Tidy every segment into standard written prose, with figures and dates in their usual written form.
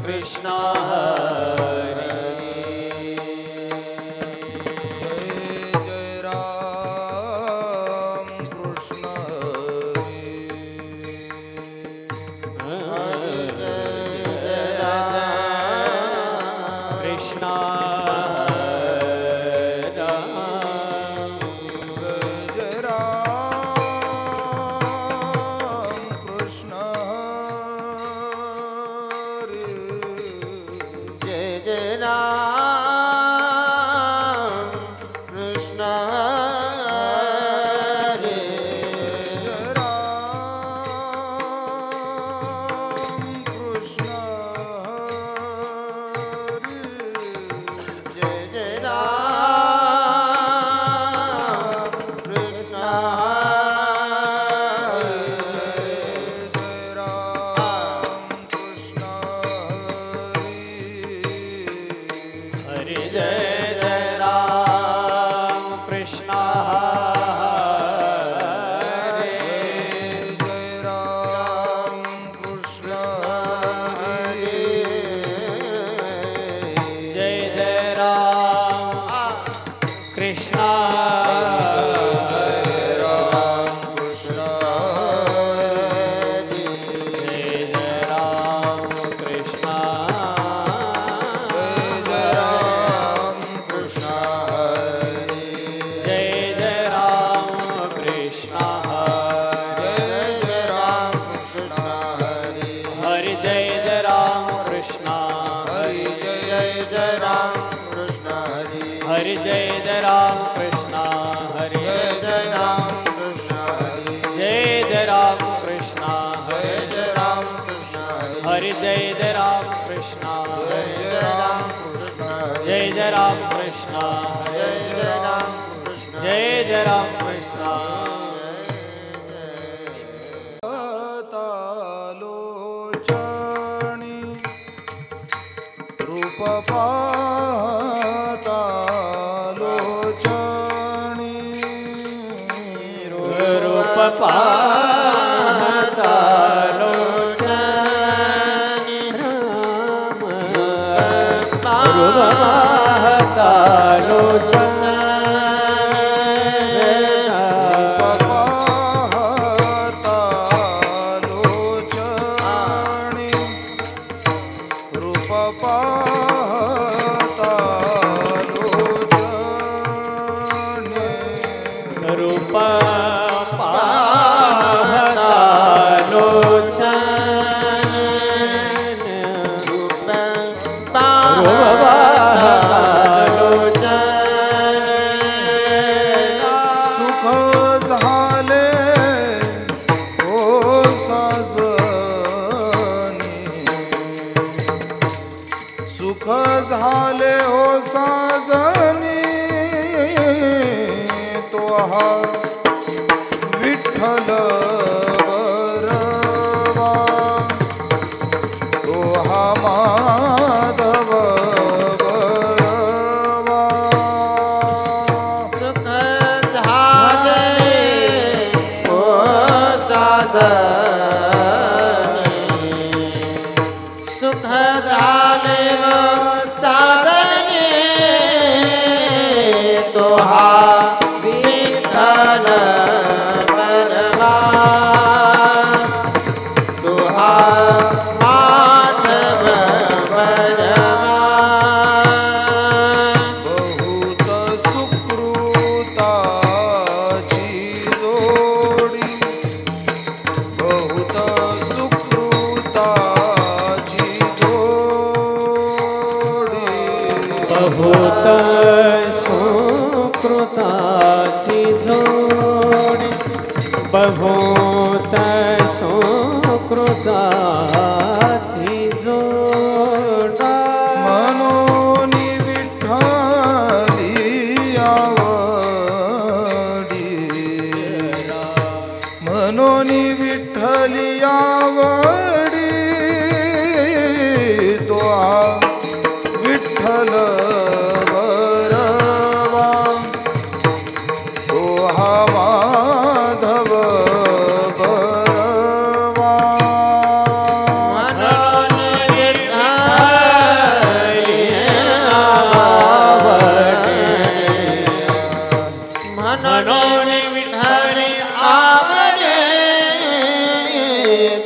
कृष्ण हरे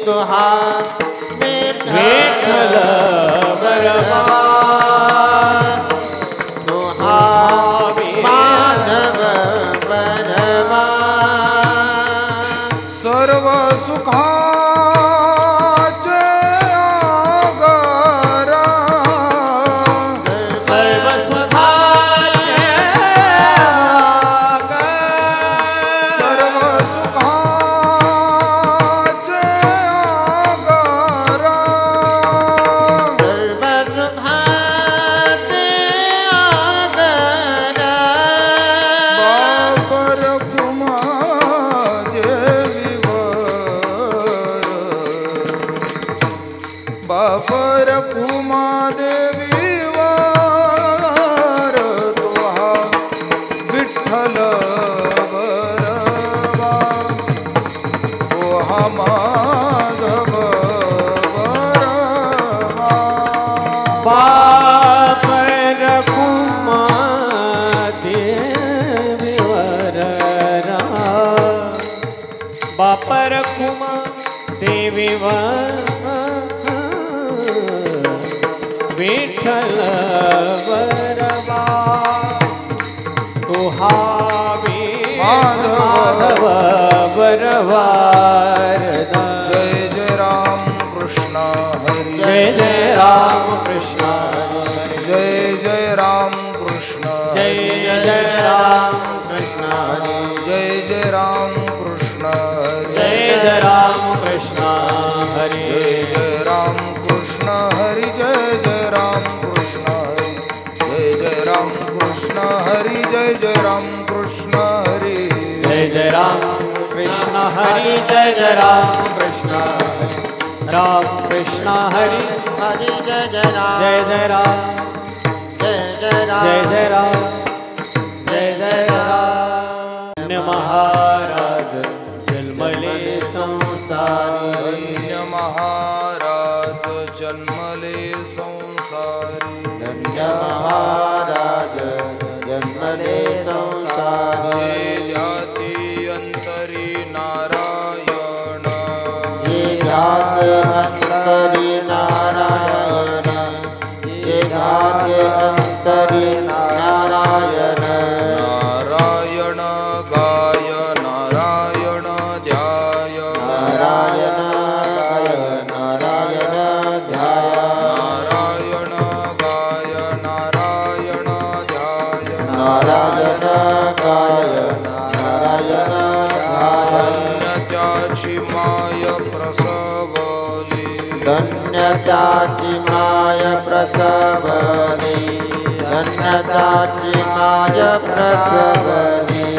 तुहा विठ्ठल बरवा तुहा माधव बरवा सर्व सुखाचे आगरा सर्व सुखाचे सर्व सुखाचे आगरा सर्व सुखाचे आगरा बापर कुमा बापर कुमा देवी वार तुहा विठ्ठल बरवा तुहा माधव बरवा बापर कुमा देवीवर बापर कुमा देवीवर विठ्ठल बरवा तुहा माधव बरवा जय जय राम कृष्ण हरी जय जय राम कृष्ण जय जय राम कृष्ण जय जय राम कृष्ण जय जय राम कृष्ण जय जय राम कृष्ण हरे जय राम कृष्ण हरि जय जय राम कृष्ण हरि जय जय राम कृष्ण हरि जय जय राम कृष्ण हरि जय जय राम कृष्ण हरि जय जय राम कृष्ण राम कृष्ण हरि हरि जय जय राम जय जय राम जय जय राम जय जय राम जय जय राम महाराज जन्मले संसारी धन्य महाराज जन्मले संसारी धन्य महाराज जन्मले संसारी हे जाती अंतरी नारायण ये जात अंतरी नारायण ये जात अंतरी नारायण नारायण गाय नारायण ध्याय नारायण गाय नारायण ध्याय नारायण गाय नारायण ध्याय नारायण गाय नारायण ध्याय त्याची माय प्रसवली धन्यताची माय प्रसवली धन्यताची माय प्रसवली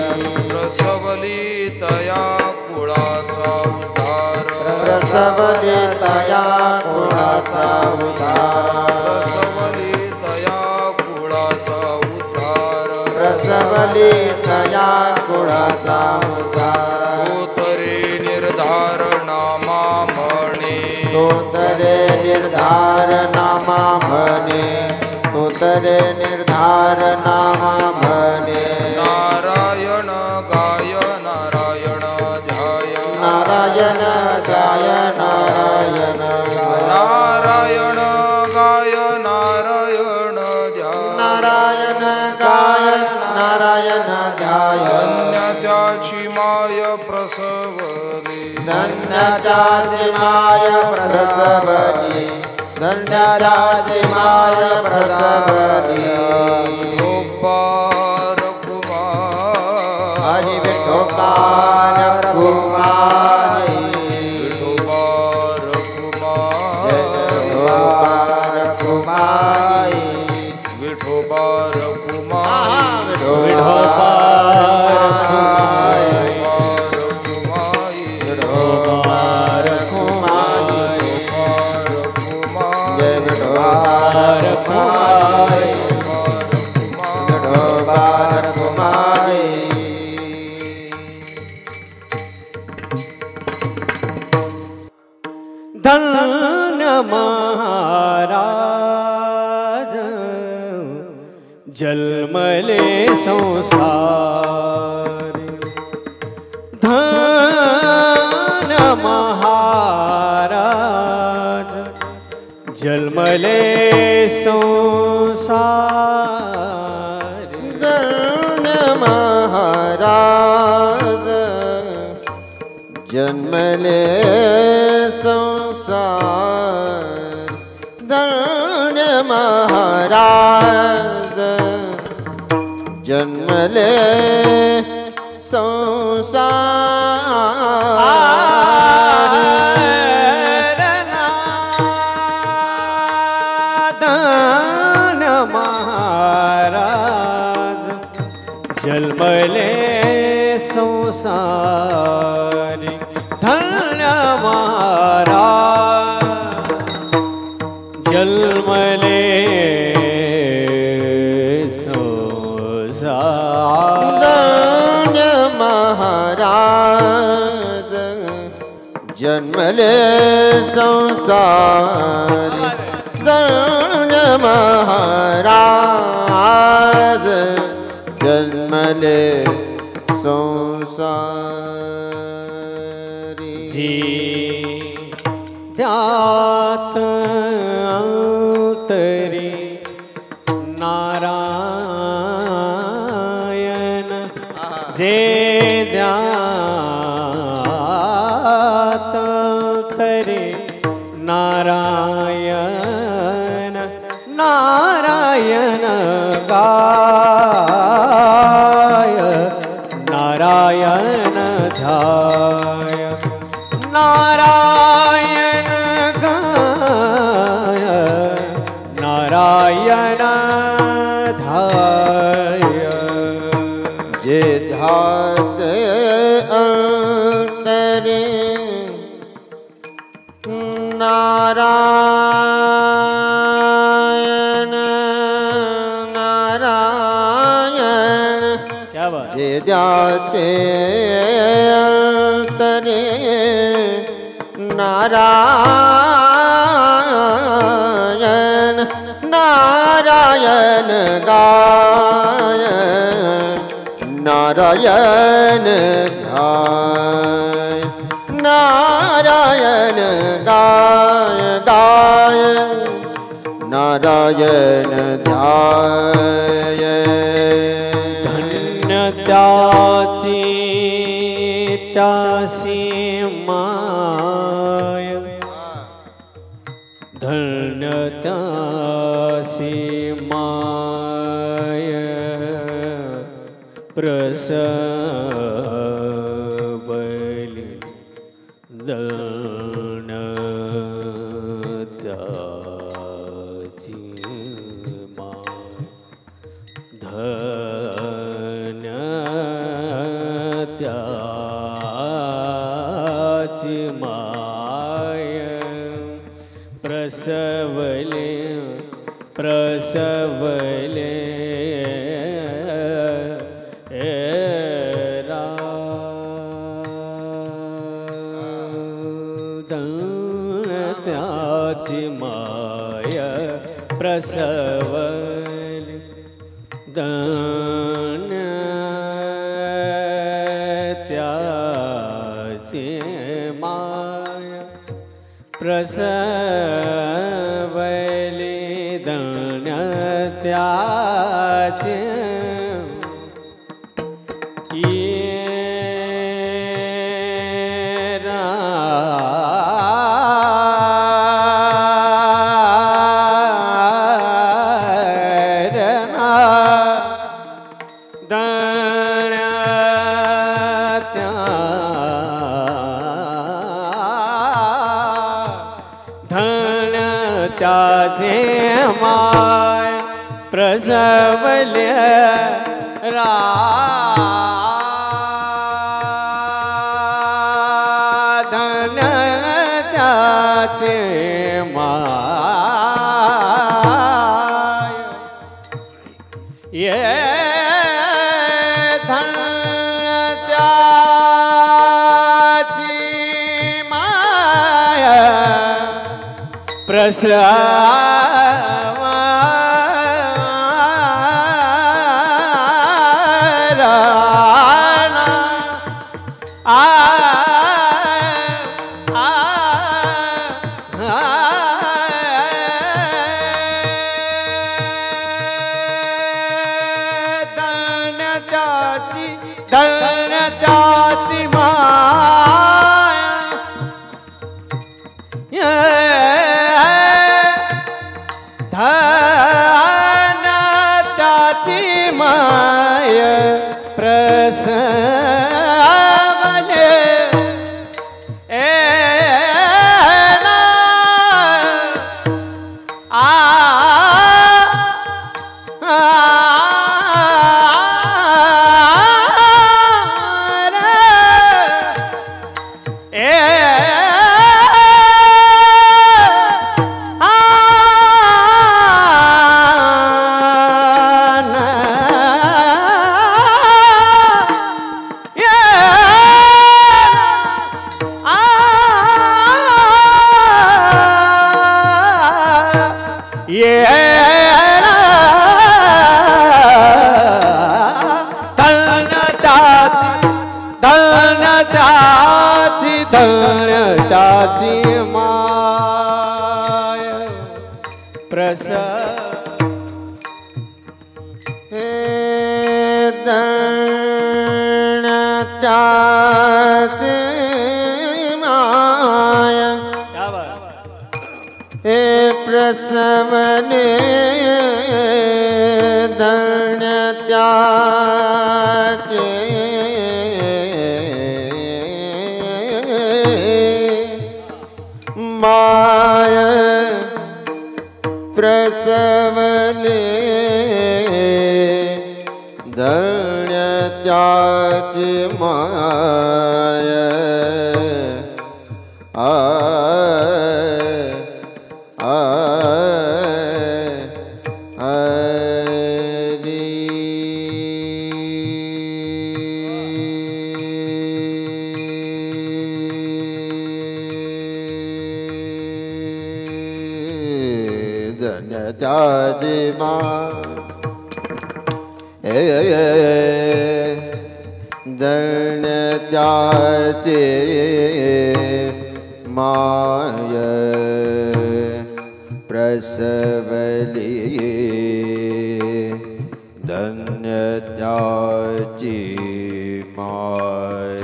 प्रसवली तया कुळाचा उद्धार प्रसवली तया कुळाचा उद्धार प्रसवली तया कुळाचा उद्धार प्रसवली तया कुळाचा उद्धार तोतरे निर्धार नामा म्हणे तोतरे निर्धार नामा म्हणे तोतरे निर्धार नामा म्हणे नारायण गाय नारायण ध्याय नारायण गाय नारायण नारायण गाय नारायण ध्याय नारायण गाय नारायण ध्याय धन्य त्याची माय प्रसवली धन्यताची माय प्रसवली धन्यताची माय प्रसवली गोपार कुमार हरि विठोकार कुमारी विठोबार कुमार विठोकार कुमारी विठोबार कुमार विठोबार कुमारी जय विठोबार कुमारी विठोबार कुमारी धन्य महाराज जन्मले संसारी धन्य महाराज जन्मले संसार धन्य महाराज जन्मले संसार धन्य महाराज जन्मले संसार धन्य महाराज जन्मले संसारी धन्य महाराज जन्मले संसार धन्य महाराज जन्मले संसारी धन्य महाराज जन्मले संसारी ध्यात अंतरी नारायण जे ध्यात अंतरी नारायण नारायण गाय नारायण ध्याय नारायण गाय नारायण ध्याय जे ध्यात अंतरे नारायण नारायण क्या बात जे ध्याते अंतरे नारायण नारायण गाय नारायण ध्याय नारायण गाय गाय नारायण ध्याय धन्य त्याची त्यासी माय धन्य त्यासी माय प्रसवली धन्य त्याची माय धन्य त्याची माय प्रसवले प्रसवले त्याची माय प्रसवली धन्य त्याची माय प्रसवली धन्य त्याची त्याचे माय प्रसवले धन्य त्याचे माय ये धन्य त्याची माय प्रसवली धन त्याची माय प्रसवने धन्यताची माय प्रसव हे धन्यताची माय हे प्रसवने धन्यताची माय प्रसवने धन्यताची माय धन्यताची माय प्रसवली धन्यताची माय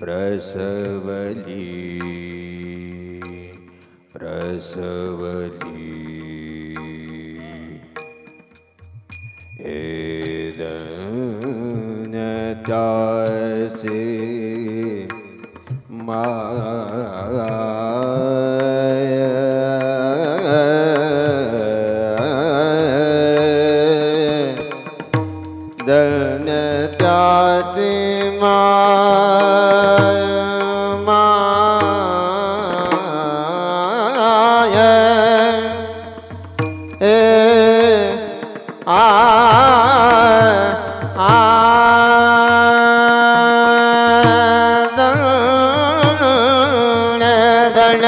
प्रसवली हे धन्यताची माय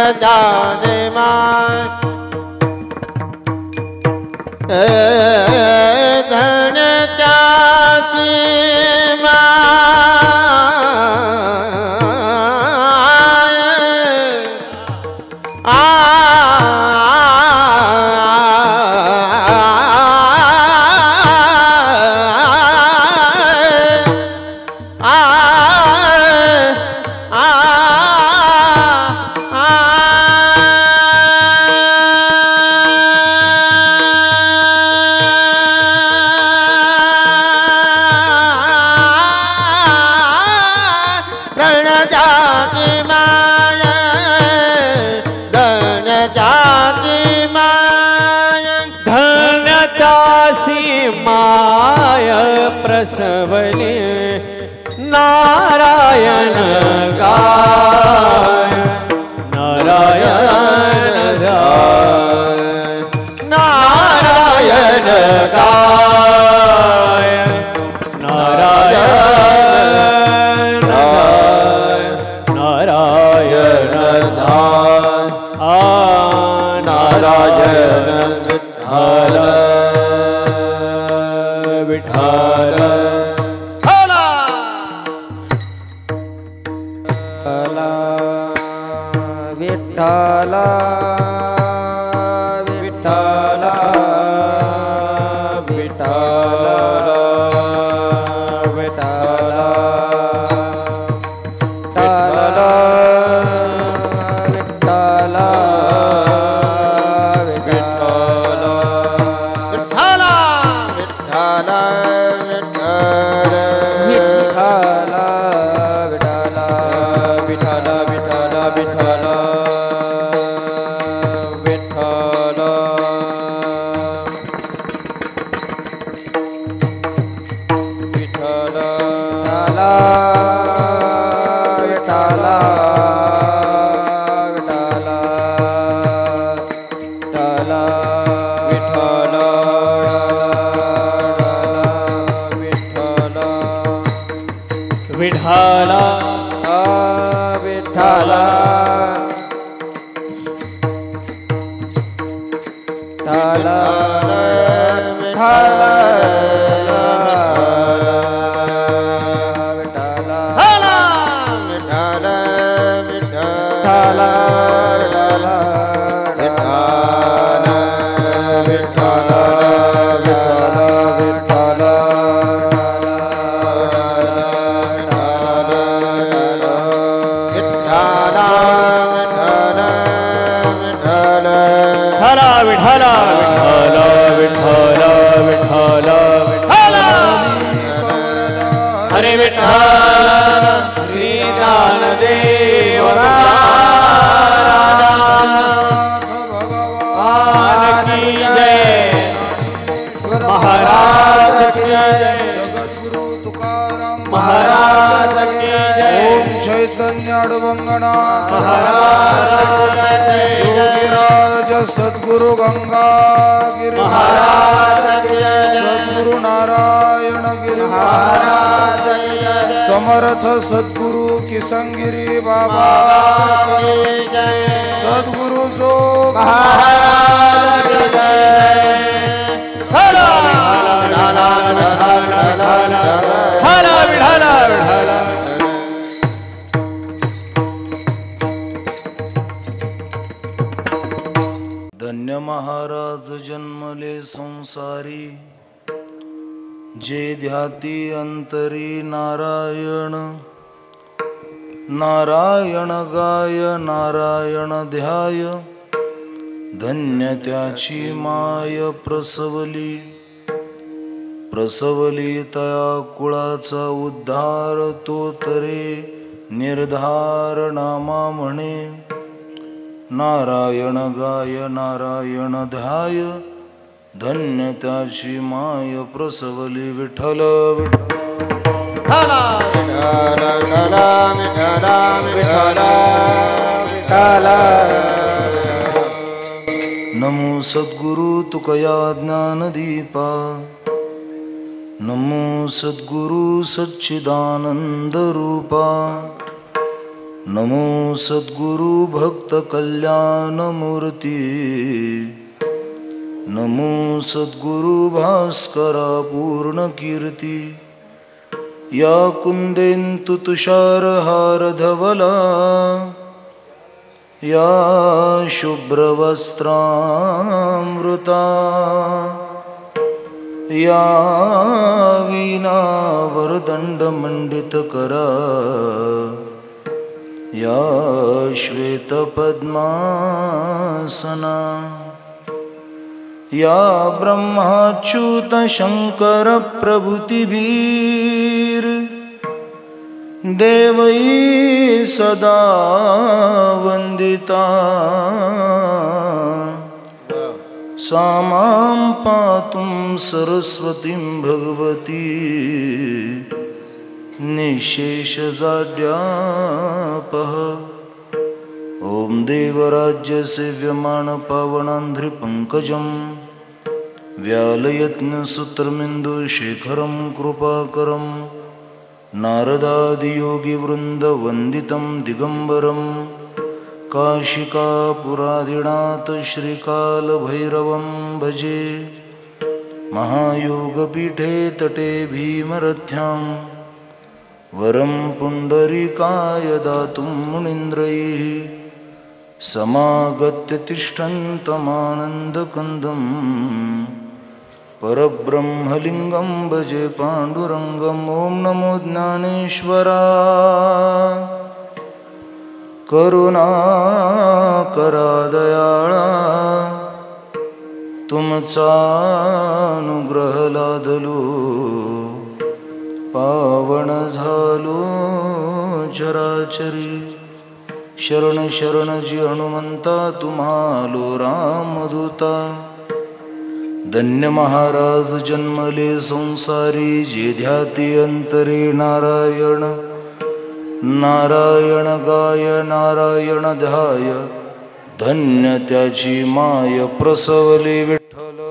धन्यताची माय धन्यताची माय धन्यताची माय प्रसवने नारायण गाय नारायण गाय नारायण गाय नारायण गाय नारायण गाय नारायण विठ्ठल विठ्ठल विठ्ठल विठ्ठल विठ्ठल विठ्ठल सद्गुरु गंगा गिरि महाराज सद्गुरु नारायण गिरि महाराज समर्थ सद्गुरु किसनगिरी बाबा सद्गुरु जो महाराज धन्य महाराज जन्मले संसारी जे ध्याती अंतरी नारायण नारायण गाय नारायण ध्याय धन्य त्याची माय प्रसवली प्रसवली तया कुळाचा उद्धार तो तरे निर्धार नामा म्हणे नारायण गाय नारायण ध्याय धन्य त्याची माय प्रसवली विठ्ठल विठ्ठल नमो सद्गुरु तुकया ज्ञानदीपा नमो सद्गुरु सच्चिदानंद रूपा नमो सद्गुरु भक्त कल्याण मूर्ती नमो सद्गुरु भास्करा पूर्ण कीर्ती या कुंदेन्तु तुषार हार धवला या शुभ्रवस्त्रामृता या वीणा वरदंड मंडित करा या श्वेतपद्मासना या ब्रह्माच्युत शंकर प्रभृतिभिर देवै सदा वंदिता सा मां पातुं सरस्वतीं भगवती निःशेषजाड्यापः ॐ देवराज्यसेव्यमाण पावनान्ध्रिपङ्कजं व्यालयत्नसूत्रमिन्दुशेखरं कृपाकरं नारदादियोगिवृन्दवन्दितं दिगम्बरं काशिकापुरादिनाथ श्रीकालभैरवं भजे महायोगपीठे तटे भीमरथ्यां वरं पुण्डरीकाय दातुं मुनीन्द्रैः समागत्य तिष्ठन्तमानन्दकन्दं परब्रह्मलिङ्गं भजे पाण्डुरङ्गम् ॐ नमो ज्ञानेश्वरा करुणा करा दयाळा तुमचा अनुग्रह लादलो पावन झालो चराचरी शरण शरण जी हनुमंता तुम्हालो रामदूता धन्य महाराज जन्मले संसारी जे ध्याती अंतरी नारायण नारायण गाय नारायण ध्याय धन्य त्याची माय प्रसवली विठ्ठल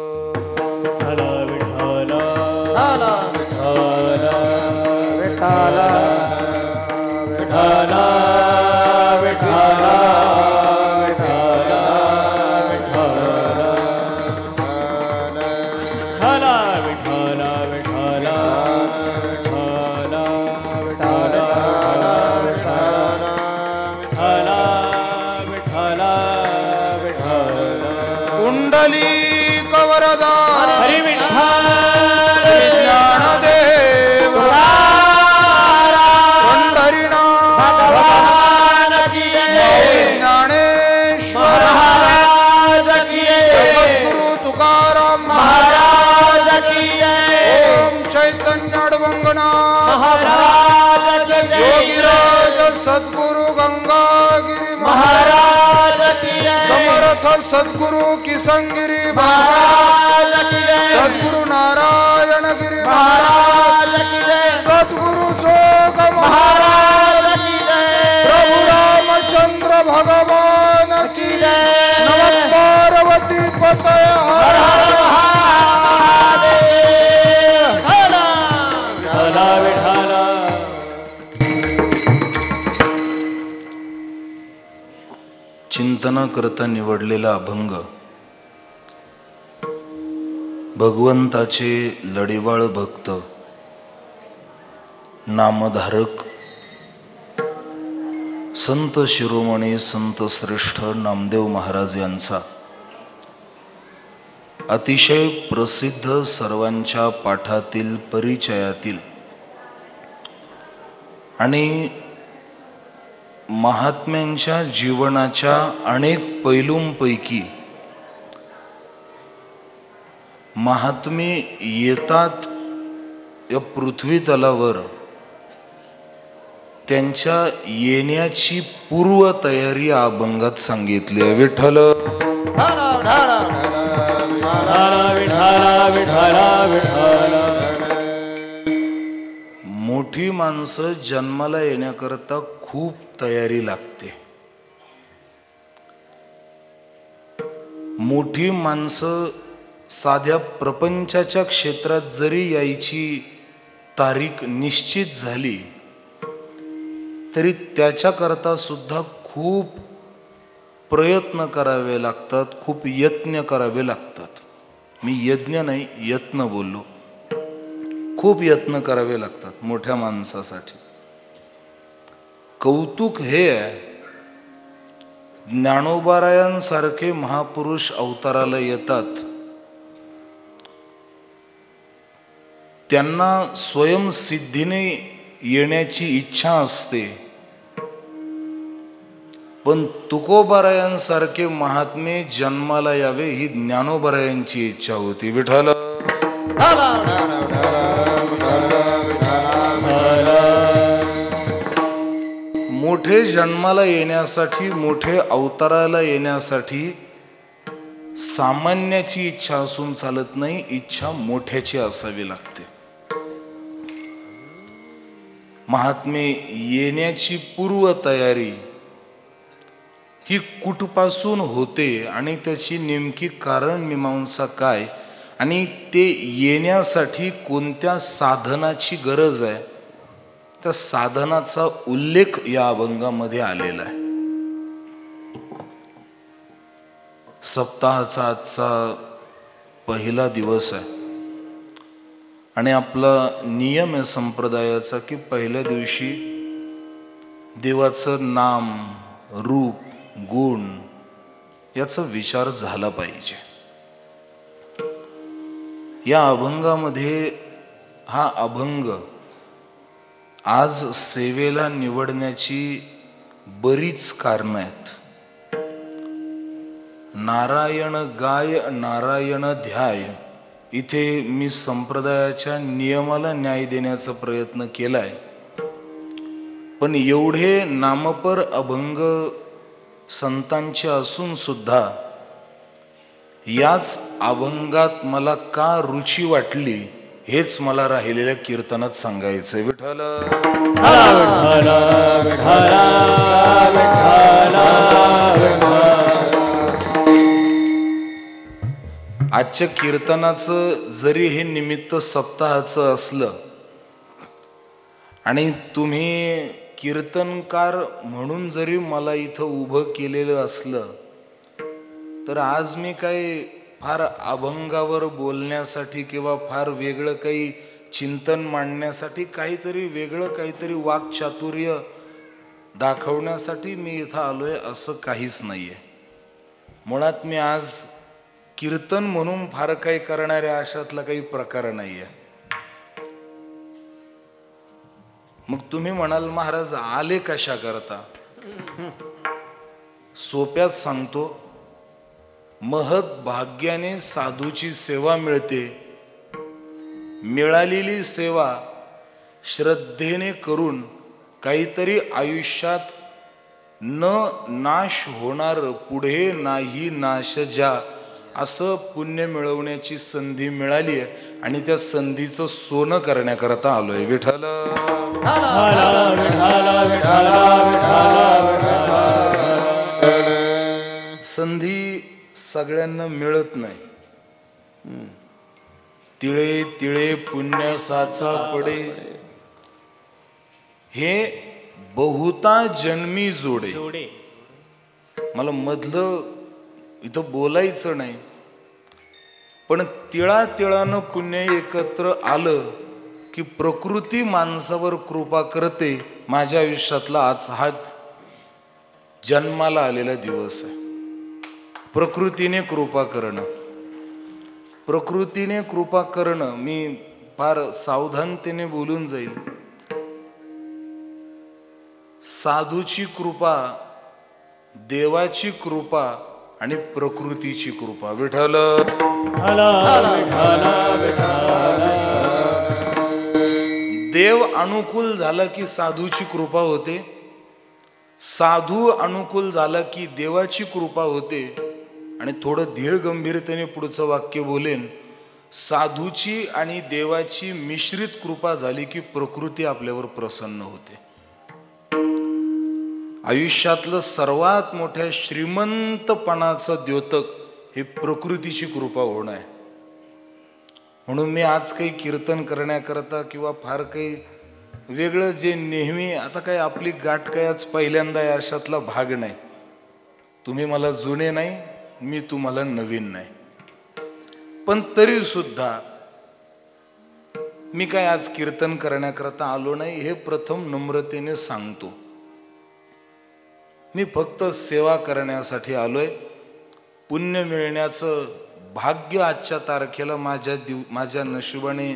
सद्गुरु गंगागिरी महाराज की जय समर्थ सद्गुरु किसनगिरी महाराज की जय सद्गुरु नारायण गिरी महाराज की जय सद्गुरु जोग महाराज की जय प्रभु रामचंद्र भगवान की जय नमः पार्वती पतये हर हर महादेव हला विठला चिंतना करता निवडलेला अभंग भगवंताचे लढीवाळ भक्त नामधारक संत शिरोमणी संत श्रेष्ठ नामदेव महाराज यांचा अतिशय प्रसिद्ध सर्वांच्या पाठातील परिचयातील आणि महात्म्यांच्या जीवनाच्या अनेक पैलूंपैकी महात्मे येतात या पृथ्वी तलावर त्यांच्या येण्याची पूर्व तयारी या अभंगात सांगितली आहे. विठ्ठल मोठी माणसं जन्माला येण्याकरता खूप तयारी लागते. मोठी माणसं साध्या प्रपंचाच्या क्षेत्रात जरी यायची तारीख निश्चित झाली तरी त्याच्याकरता सुद्धा खूप प्रयत्न करावे लागतात, खूप यत्न करावे लागतात. मी यज्ञ नाही यत्न बोललो. खूप यत्न करावे लागतात मोठ्या माणसासाठी. कौतुक हे आहे, ज्ञानोबारायांसारखे महापुरुष अवताराला येतात, त्यांना स्वयंसिद्धीने येण्याची इच्छा असते, पण तुकोबारायांसारखे महात्मे जन्माला यावे ही ज्ञानोबारायांची इच्छा होती. विठ्ठल मोठे जन्माला येण्यासाठी, मोठे अवताराला येण्यासाठी सामान्याची इच्छा असून चालत नाही, इच्छा मोठ्याची असावी लागते. महात्मे येण्याची पूर्व तयारी ही कुठपासून होते आणि त्याची नेमकी कारण मीमांसा काय आणि ते येण्यासाठी कोणत्या साधनाची गरज आहे, त्या साधनाचा उल्लेख या अभंगामध्ये आलेला आहे. सप्ताहाचा आजचा पहिला दिवस आहे आणि आपला नियम आहे संप्रदायाचा की पहिल्या दिवशी देवाचं नाम, रूप, गुण याचा विचार झाला पाहिजे. या अभंगामध्ये हा अभंग आज सेवेला निवडण्याची बरीच कारणं आहेत. नारायण गाय नारायण ध्याय इथे मी संप्रदायाच्या नियमाला न्याय देण्याचा प्रयत्न केलाय. पण एवढे नामपर अभंग संतांचे असून सुद्धा याच अभंगात मला का रुची वाटली हेच मला राहिलेल्या कीर्तनात सांगायचंय. विठ्ठल आजच्या कीर्तनाचं जरी हे निमित्त सप्ताहाचं असलं आणि तुम्ही कीर्तनकार म्हणून जरी मला इथं उभं केलेलं असलं तर आज मी काही फार अभंगावर बोलण्यासाठी किंवा फार वेगळं काही चिंतन मांडण्यासाठी काहीतरी वेगळं काहीतरी वाक्चातुर्य दाखवण्यासाठी मी इथं आलोय असं काहीच नाहीये. मुळात मी आज कीर्तन म्हणून फार काही करणाऱ्या अशातला काही प्रकार नाहीये. मग तुम्ही म्हणाल महाराज आले कशा करता? सोप्यात सांगतो, महत भाग्याने साधूची सेवा मिळते. मिळालेली सेवा श्रद्धेने करून काहीतरी आयुष्यात न नाश होणार, पुढे नाही नाश ज्या, असं पुण्य मिळवण्याची संधी मिळाली आहे आणि त्या संधीचं सोनं करण्याकरता आलोय. विठ्ठल संधी सगळ्यांना मिळत नाही. तिळे तिळे पुण्य साचा पडे, हे बहुता जन्मी जोडे. मला मधलं इथं बोलायचं नाही, पण तिळा तिळानं पुण्य एकत्र आलं की प्रकृती माणसावर कृपा करते. माझ्या आयुष्यातला आज हा जन्माला आलेला दिवस आहे. प्रकृतीने कृपा करणं, प्रकृतीने कृपा करणं. मी फार सावधानतेने बोलून जाईल. साधूची कृपा, देवाची कृपा आणि प्रकृतीची कृपा. विठ्ठल देव अनुकूल झाला की साधूची कृपा होते, साधू अनुकूल झाला की देवाची कृपा होते. आणि थोडं धीर गंभीरतेने पुढचं वाक्य बोलेन, साधूची आणि देवाची मिश्रित कृपा झाली की प्रकृती आपल्यावर प्रसन्न होते. आयुष्यातलं सर्वात मोठ्या श्रीमंतपणाचं द्योतक हे प्रकृतीची कृपा होणं आहे. म्हणून मी आज काही कीर्तन करण्याकरता किंवा फार काही वेगळं जे नेहमी, आता काय आपली गाठ काय आज पहिल्यांदा आहे अशातला भाग नाही. तुम्ही मला जुने नाही, मी तुम्हाला नवीन नाही. पण तरी सुद्धा मी काय आज कीर्तन करण्याकरता आलो नाही हे प्रथम नम्रतेने सांगतो. मी फक्त सेवा करण्यासाठी आलोय. पुण्य मिळण्याचं भाग्य आजच्या तारखेला माझ्या नशिबाने,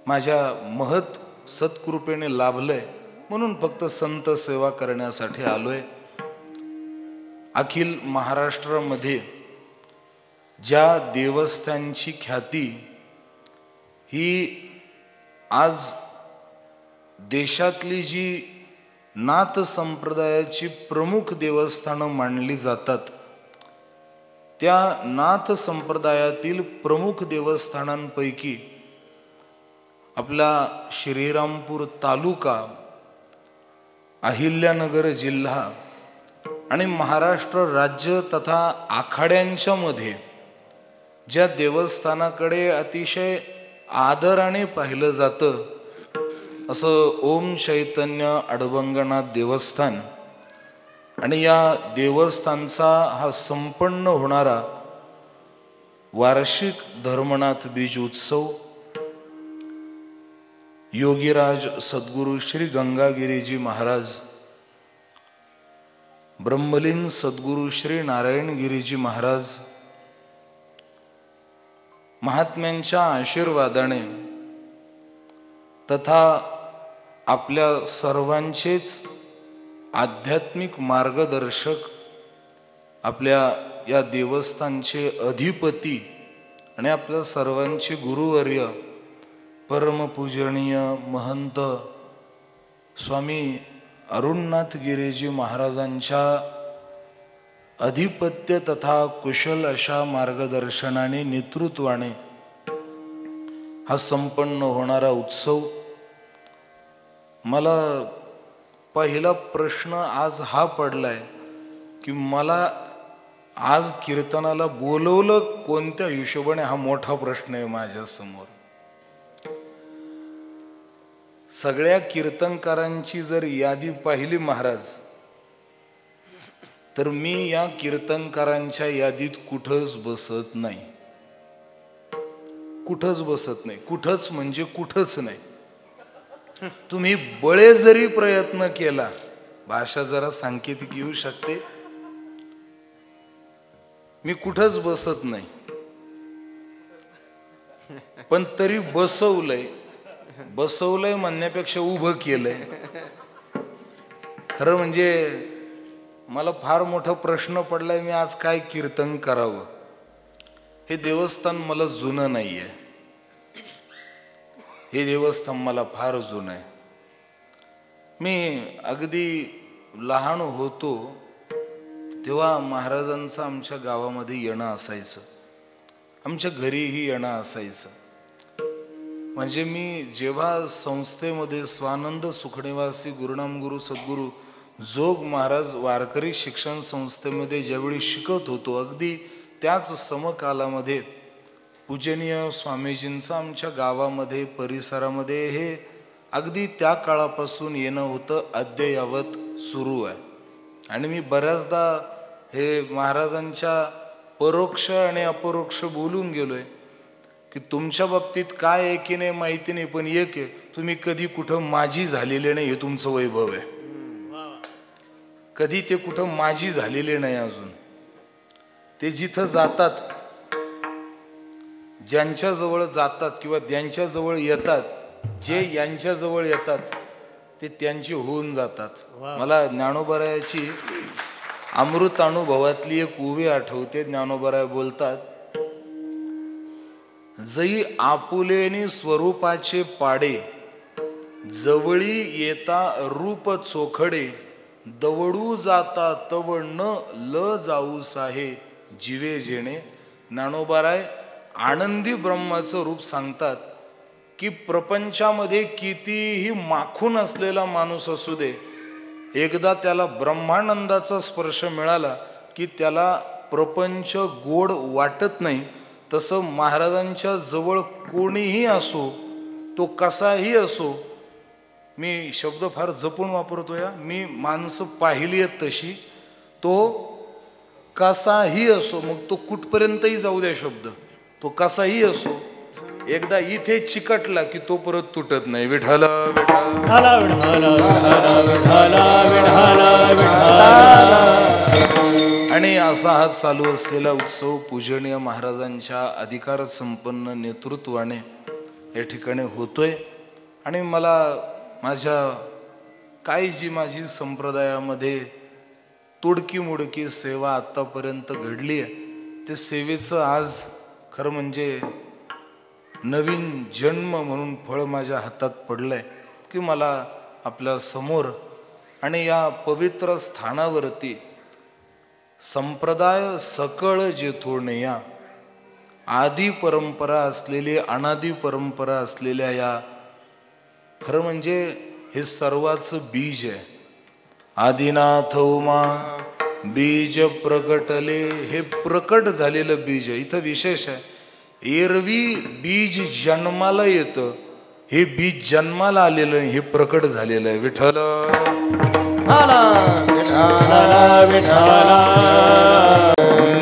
माझ्या महत सत्कृपेने लाभलंय, म्हणून फक्त संत सेवा करण्यासाठी आलोय. अखिल महाराष्ट्रामध्ये ज्या देवस्थानची ख्याती ही आज देशातली जी नाथ संप्रदायाची प्रमुख देवस्थानं मानली जातात, त्या नाथ संप्रदायातील प्रमुख देवस्थानांपैकी आपला श्रीरामपूर तालुका, अहिल्यानगर जिल्हा आणि महाराष्ट्र राज्य तथा आखाड्यांच्या मध्ये ज्या देवस्थानाकडे अतिशय आदराने पाहिलं जातं असं ओम चैतन्य अडबंगनाथ देवस्थान, आणि या देवस्थानचा हा संपन्न होणारा वार्षिक धर्मनाथ बीज उत्सव योगीराज सद्गुरु श्री गंगागिरीजी महाराज, ब्रह्मलीन सद्गुरु श्री नारायणगिरीजी महाराज महात्म्यांच्या आशीर्वादाने तथा आपल्या सर्वांचेच आध्यात्मिक मार्गदर्शक, आपल्या या देवस्थानचे अधिपती आणि आपल्या सर्वांचे गुरुवर्य परमपूजनीय महंत स्वामी अरुणनाथ गिरीजी महाराजांच्या अधिपत्य तथा कुशल अशा मार्गदर्शनाने नेतृत्वाने हा संपन्न होणारा उत्सव. मला पहिला प्रश्न आज हा पडलाय की मला आज कीर्तनाला बोलवलं कोणत्या हिशोबाने, हा मोठा प्रश्न आहे माझ्या समोर. सगळ्या कीर्तनकारांची जर यादी पाहिली महाराज, तर मी या कीर्तनकारांच्या यादीत कुठंच बसत नाही. कुठंच बसत नाही. कुठंच म्हणजे कुठंच नाही. तुम्ही बळे जरी प्रयत्न केला, भाषा जरा सांकेतिक येऊ शकते, मी कुठंच बसत नाही. पण तरी बसवलंय म्हणण्यापेक्षा उभं केलंय. खरं म्हणजे मला फार मोठा प्रश्न पडलाय, मी आज काय कीर्तन करावं. हे देवस्थान मला जुनं नाहीये. हे देवस्थान मला फार जुनं आहे. मी अगदी लहान होतो तेव्हा महाराजांचं आमच्या गावामध्ये येणं असायचं, आमच्या घरीही येणं असायचं. म्हणजे मी जेव्हा संस्थेमध्ये स्वानंद सुखनिवासी गुरुनाम गुरु सद्गुरू जोग महाराज वारकरी शिक्षण संस्थेमध्ये ज्यावेळी शिकत होतो, अगदी त्याच समकालामध्ये पूजनीय स्वामीजींचं आमच्या गावामध्ये परिसरामध्ये हे अगदी त्या काळापासून येणं होतं, अद्ययावत सुरू आहे. आणि मी बऱ्याचदा हे महाराजांच्या परोक्ष आणि अपरोक्ष बोलून गेलोय की तुमच्या बाबतीत काय आहे की नाही माहिती नाही, पण एक आहे, तुम्ही कधी कुठं माझी झालेले नाही, हे तुमचं वैभव आहे. कधी ते कुठं माझी झालेले नाही. अजून ते जिथं जातात, ज्यांच्या जवळ जातात किंवा ज्यांच्या जवळ येतात, जे यांच्या जवळ येतात ते त्यांची होऊन जातात. मला ज्ञानोबरायाची अमृतानुभवातली एक उभी आठवते. ज्ञानोबराय बोलतात, जई आपुलेनी स्वरूपाचे पाडे, जवळी येता रूप चोखडे, दवडू जाता तव न ल जाऊ साहे जीवे जेणे. ज्ञानोबराय आनंदी ब्रह्माचं रूप सांगतात की प्रपंचामध्ये कितीही माखून असलेला माणूस असू दे, एकदा त्याला ब्रह्मानंदाचा स्पर्श मिळाला की त्याला प्रपंच गोड वाटत नाही. तसं महाराजांच्या जवळ कोणीही असो, तो कसाही असो, मी शब्द फार जपून वापरतो या, मी माणसं पाहिली आहेत तशी, तो कसाही असो, मग तो कुठपर्यंतही जाऊ द्या शब्द, तो कसाही असो, एकदा इथे चिकटला की तो परत तुटत नाही. विठ्ठल आणि असा हा चालू असलेला उत्सव पूजनीय महाराजांच्या अधिकार संपन्न नेतृत्वाने या ठिकाणी होतोय. आणि मला माझ्या काही जी माझी संप्रदायामध्ये तोडकी मोडकी सेवा आतापर्यंत घडली आहे, ते सेवेचं आज खरं म्हणजे नवीन जन्म म्हणून फळ माझ्या हातात पडलंय की मला आपल्या समोर आणि या पवित्र स्थानावरती संप्रदाय सकळ जेथोरणे या आदी परंपरा असलेली, अनादी परंपरा असलेल्या या खरं म्हणजे हे सर्वाचं बीज आहे. आदिनाथ उमा बीज प्रकटले, हे प्रकट झालेलं बीज आहे. इथं विशेष आहे, एरवी बीज जन्माला येतं, हे बीज जन्माला आलेलं नाही, हे प्रकट झालेलं आहे. विठ्ठल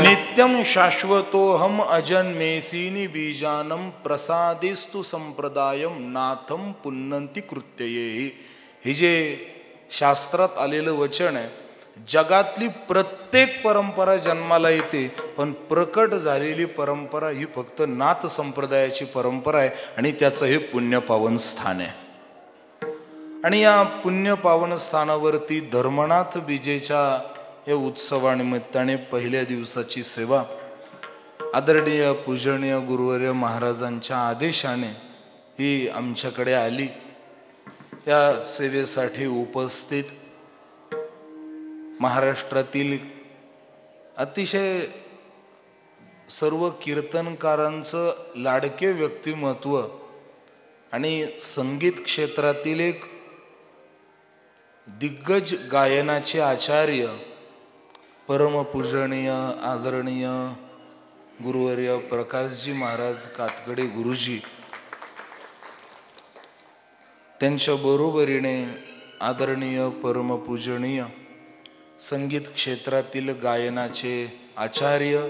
नित्यम शाश्वतोहम अजन्मेसीनि बीजानम प्रसादेस्तु संप्रदायम नाथम पुन्नंती कृत्यये. हे जे शास्त्रात आलेलं वचन आहे, जगातली प्रत्येक परंपरा जन्माला येते, पण प्रकट झालेली परंपरा ही फक्त नाथ संप्रदायाची परंपरा आहे आणि त्याचं हे पुण्यपावन स्थान आहे. आणि या पुण्य पावन स्थानावरती धर्मनाथ बीजेच्या या उत्सवानिमित्ताने पहिल्या दिवसाची सेवा आदरणीय पूजनीय गुरुवर्य महाराजांच्या आदेशाने ही आमच्याकडे आली. या सेवेसाठी उपस्थित महाराष्ट्रातील अतिशय सर्व कीर्तनकारांचं लाडके व्यक्तिमत्व आणि संगीत क्षेत्रातील एक दिग्गज गायनाचे आचार्य परमपूजनीय आदरणीय गुरुवर्य प्रकाशजी महाराज कातकडे गुरुजी, त्यांच्या बरोबरीने आदरणीय परमपूजनीय संगीत क्षेत्रातील गायनाचे आचार्य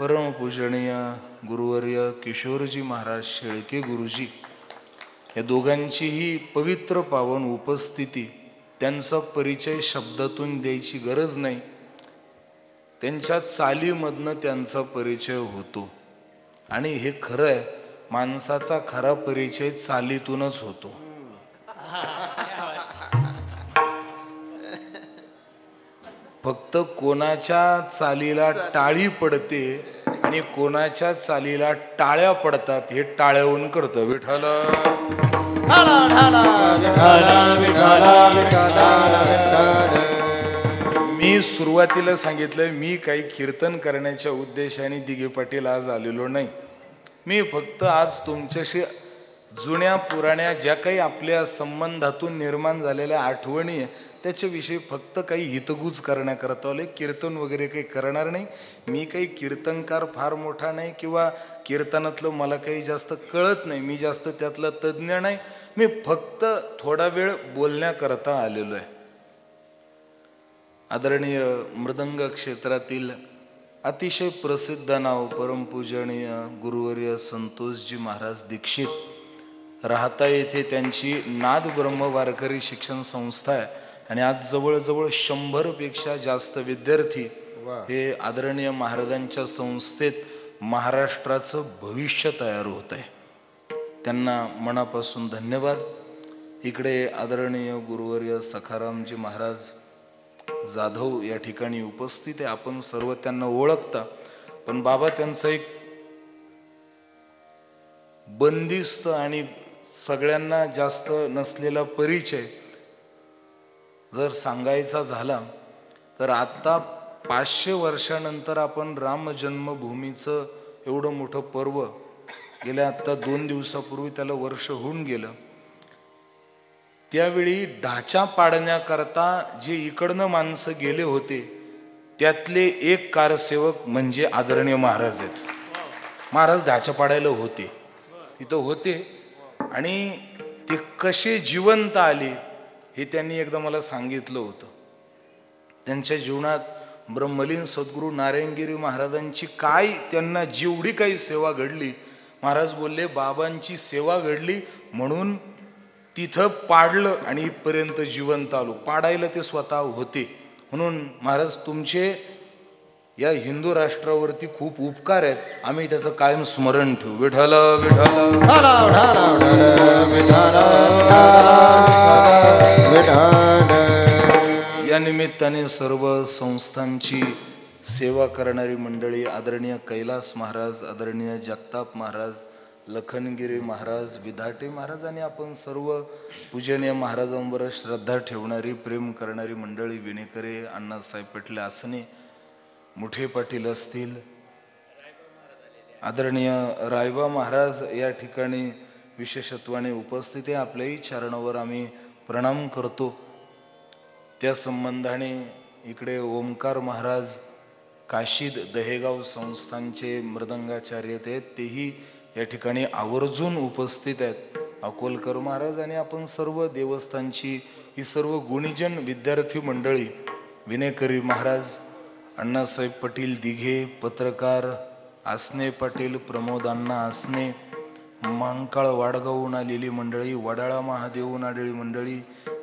परमपूजनीय गुरुवर्य किशोरजी महाराज शेळके गुरुजी, या दोघांचीही पवित्र पावन उपस्थिती. त्यांचा परिचय शब्दातून द्यायची गरज नाही, त्यांच्या चालीमधनं त्यांचा परिचय होतो. आणि हे खरं आहे, माणसाचा खरा परिचय चालीतूनच होतो. फक्त कोणाच्या चालीला टाळी पडते आणि कोणाच्या चालीला टाळ्या पडतात हे टाळ्याहून कळतं. विठ्ठल मी सुरुवातीला सांगितलं, मी काही कीर्तन करण्याच्या उद्देशाने दिघे पाटील आज आलेलो नाही. मी फक्त आज तुमच्याशी जुन्या पुराण्या ज्या काही आपल्या संबंधातून निर्माण झालेल्या आठवणी आहे त्याच्याविषयी फक्त काही हितगुज करण्याकरता आले. कीर्तन वगैरे काही करणार नाही. मी काही कीर्तनकार फार मोठा नाही किंवा कीर्तनातलं मला काही जास्त कळत नाही, मी जास्त त्यातला तज्ज्ञ नाही. मी फक्त थोडा वेळ बोलण्याकरता आलेलो आहे. आदरणीय मृदंग क्षेत्रातील अतिशय प्रसिद्ध नाव परमपूजनीय गुरुवर्य संतोषजी महाराज दीक्षित, राहता येथे त्यांची नाद ब्रह्म वारकरी शिक्षण संस्था आहे. आणि आज जवळजवळ 100 पेक्षा जास्त विद्यार्थी हे आदरणीय महाराजांच्या संस्थेत महाराष्ट्राचं भविष्य तयार होत आहे. त्यांना मनापासून धन्यवाद. इकडे आदरणीय गुरुवर्य सखारामजी महाराज जाधव या ठिकाणी उपस्थित आहे. आपण सर्व त्यांना ओळखता, पण बाबा त्यांचा एक बंदिस्त आणि सगळ्यांना जास्त नसलेला परिचय जर सांगायचा झाला तर आता 500 वर्षानंतर आपण राम जन्मभूमीचं एवढं मोठं पर्व गेल्या आता 2 दिवसापूर्वी त्याला वर्ष होऊन गेलं. त्यावेळी ढाचा पाडण्याकरता जे इकडनं माणसं गेले होते त्यातले एक कारसेवक म्हणजे आदरणीय महाराज आहेत. महाराज ढाचा पाडायला होते, तिथं होते आणि ते कसे जिवंत आले हे त्यांनी एकदा मला सांगितलं होतं. त्यांच्या जीवनात ब्रह्मलीन सद्गुरू नारायणगिरी महाराजांची काय त्यांना जेवढी काही सेवा घडली, महाराज बोलले बाबांची सेवा घडली म्हणून तिथं पाडलं आणि इथपर्यंत जिवंत आलो. पाडायला ते स्वतः होते. म्हणून महाराज तुमचे या हिंदू राष्ट्रावरती खूप उपकार आहेत, आम्ही त्याचं कायम स्मरण ठेवू. विठ्ठल विठ्ठल या निमित्ताने सर्व संस्थांची सेवा करणारी मंडळी आदरणीय कैलास महाराज, आदरणीय जगताप महाराज, लखनगिरी महाराज, विधाटे महाराज आणि आपण सर्व पूजनीय महाराजांवर श्रद्धा ठेवणारी प्रेम करणारी मंडळी, विणेकरे, अण्णासाहेब पेटले आसने, मुठे पाटील असतील, आदरणीय रायबा महाराज या ठिकाणी विशेषत्वाने उपस्थित आहे. आपल्याही चरणावर आम्ही प्रणाम करतो. त्या संबंधाने इकडे ओमकार महाराज काशीद दहेगाव संस्थांचे मृदंगाचार्य आहेत, तेही या ठिकाणी आवर्जून उपस्थित आहेत. अकोलकर महाराज आणि आपण सर्व देवस्थानची ही सर्व गुणीजन विद्यार्थी मंडळी, विनेकरी महाराज, अण्णासाहेब पाटील दिघे, पत्रकार आसने पाटील, प्रमोद अण्णा आसने, मांकाळ वाडगावहून आलेली मंडळी, वडाळा महादेवहून आलेली मंडळी,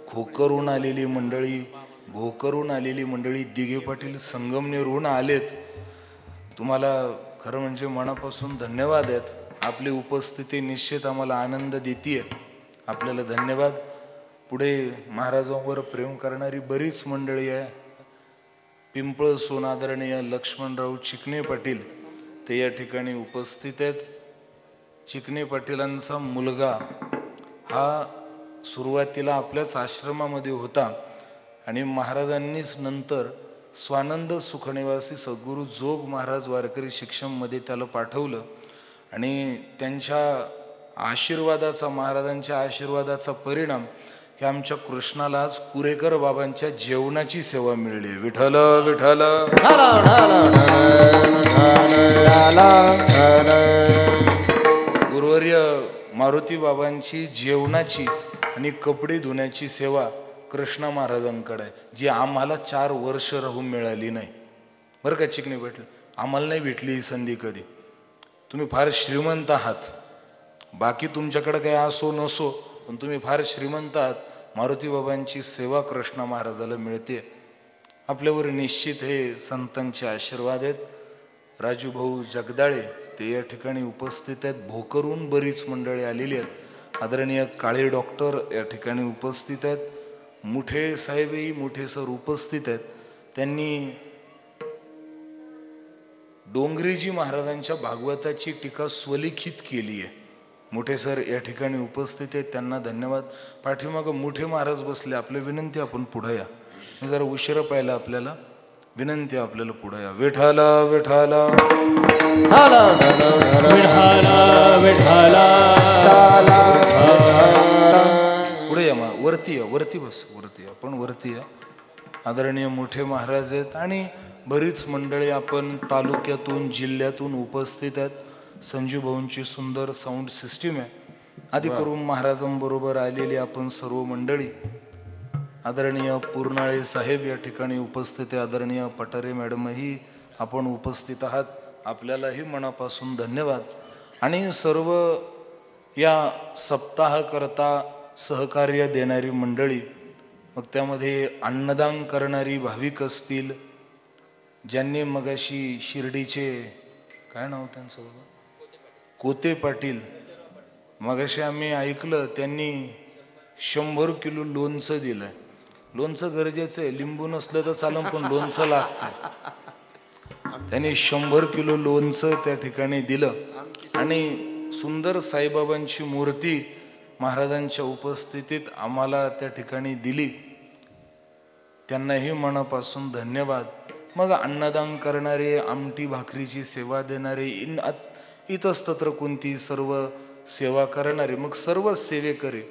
खोकरहून आलेली मंडळी, भोकरहून आलेली मंडळी, दिघे पाटील संगमनेरहून आलेत. तुम्हाला खरं म्हणजे मनापासून धन्यवाद आहेत. आपली उपस्थिती निश्चित आम्हाला आनंद देते. आपल्याला धन्यवाद. पुढे महाराजांवर प्रेम करणारी बरीच मंडळी आहे. पिंपळ सोनादरणीय लक्ष्मणराव चिकणे पाटील ते या ठिकाणी उपस्थित आहेत. चिकणे पाटीलांचा मुलगा हा सुरुवातीला आपल्याच आश्रमामध्ये होता आणि महाराजांनीच नंतर स्वानंद सुखनिवासी सद्गुरू जोग महाराज वारकरी शिक्षणमध्ये त्याला पाठवलं आणि त्यांच्या आशीर्वादाचा, महाराजांच्या आशीर्वादाचा परिणाम की आमच्या कृष्णाला आज कुरेकर बाबांच्या जेवणाची सेवा मिळली. विठ्ठल विठ्ठल. गुरुवर्य मारुती बाबांची जेवणाची आणि कपडे धुण्याची सेवा कृष्णा महाराजांकडे आहे, जी आम्हाला 4 वर्ष राहून मिळाली नाही. बरं का चिकणे भेटलं, आम्हाला नाही भेटली ही संधी कधी. तुम्ही फार श्रीमंत आहात, बाकी तुमच्याकडे काही असो नसो, पण तुम्ही फार श्रीमंत आहात. मारुती बाबांची सेवा कृष्णा महाराजाला मिळते. आपल्यावर निश्चित हे संतांचे आशीर्वाद आहेत. राजू भाऊ जगदाळे ते या ठिकाणी उपस्थित आहेत. भोकरहून बरीच मंडळी आलेली आहेत. आदरणीय काळे डॉक्टर या ठिकाणी उपस्थित आहेत. मुठे साहेबही, मुठे सर उपस्थित आहेत. त्यांनी डोंगरीजी महाराजांच्या भागवताची टीका स्वलिखित केली आहे. मोठे सर या ठिकाणी उपस्थित आहेत, त्यांना धन्यवाद. पाठीमागं मोठे महाराज बसले. आपले विनंती, आपण पुढे या. मी जरा उशिरा पाहिला आपल्याला, विनंती आपल्याला पुढे या. विठाला विठाला पुढे या. मग वरती या, वरती बस, वरती या, आपण वरती या. आदरणीय मोठे महाराज आहेत आणि बरीच मंडळी आपण तालुक्यातून, जिल्ह्यातून उपस्थित आहेत. संजू भाऊंची सुंदर साऊंड सिस्टीम आहे. आधी करून महाराजांबरोबर आलेली आपण सर्व मंडळी. आदरणीय पूर्णाळे साहेब या ठिकाणी उपस्थित आहे. आदरणीय पठारे मॅडमही आपण उपस्थित आहात. आपल्यालाही मनापासून धन्यवाद. आणि सर्व या सप्ताहाकरता सहकार्य देणारी मंडळी, मग त्यामध्ये अन्नदान करणारी भाविक असतील, ज्यांनी मगाशी शिर्डीचे, काय नाव त्यांचं बाबा, कोते पाटील, मगाशी आम्ही ऐकलं त्यांनी 100 किलो लोणचं दिलंय. लोणचं गरजेचं आहे, लिंबू नसलं तर चालेल, पण लोणचं लागतं. त्यांनी 100 किलो लोणचं त्या ठिकाणी दिलं आणि सुंदर साईबाबांची मूर्ती महाराजांच्या उपस्थितीत आम्हाला त्या ठिकाणी दिली. त्यांनाही मनापासून धन्यवाद. मग अन्नदान करणारे, आमटी भाकरीची सेवा देणारे, इतस्तत्र कोणती सर्व सेवा करणारे, मग सर्व सेवेकरी,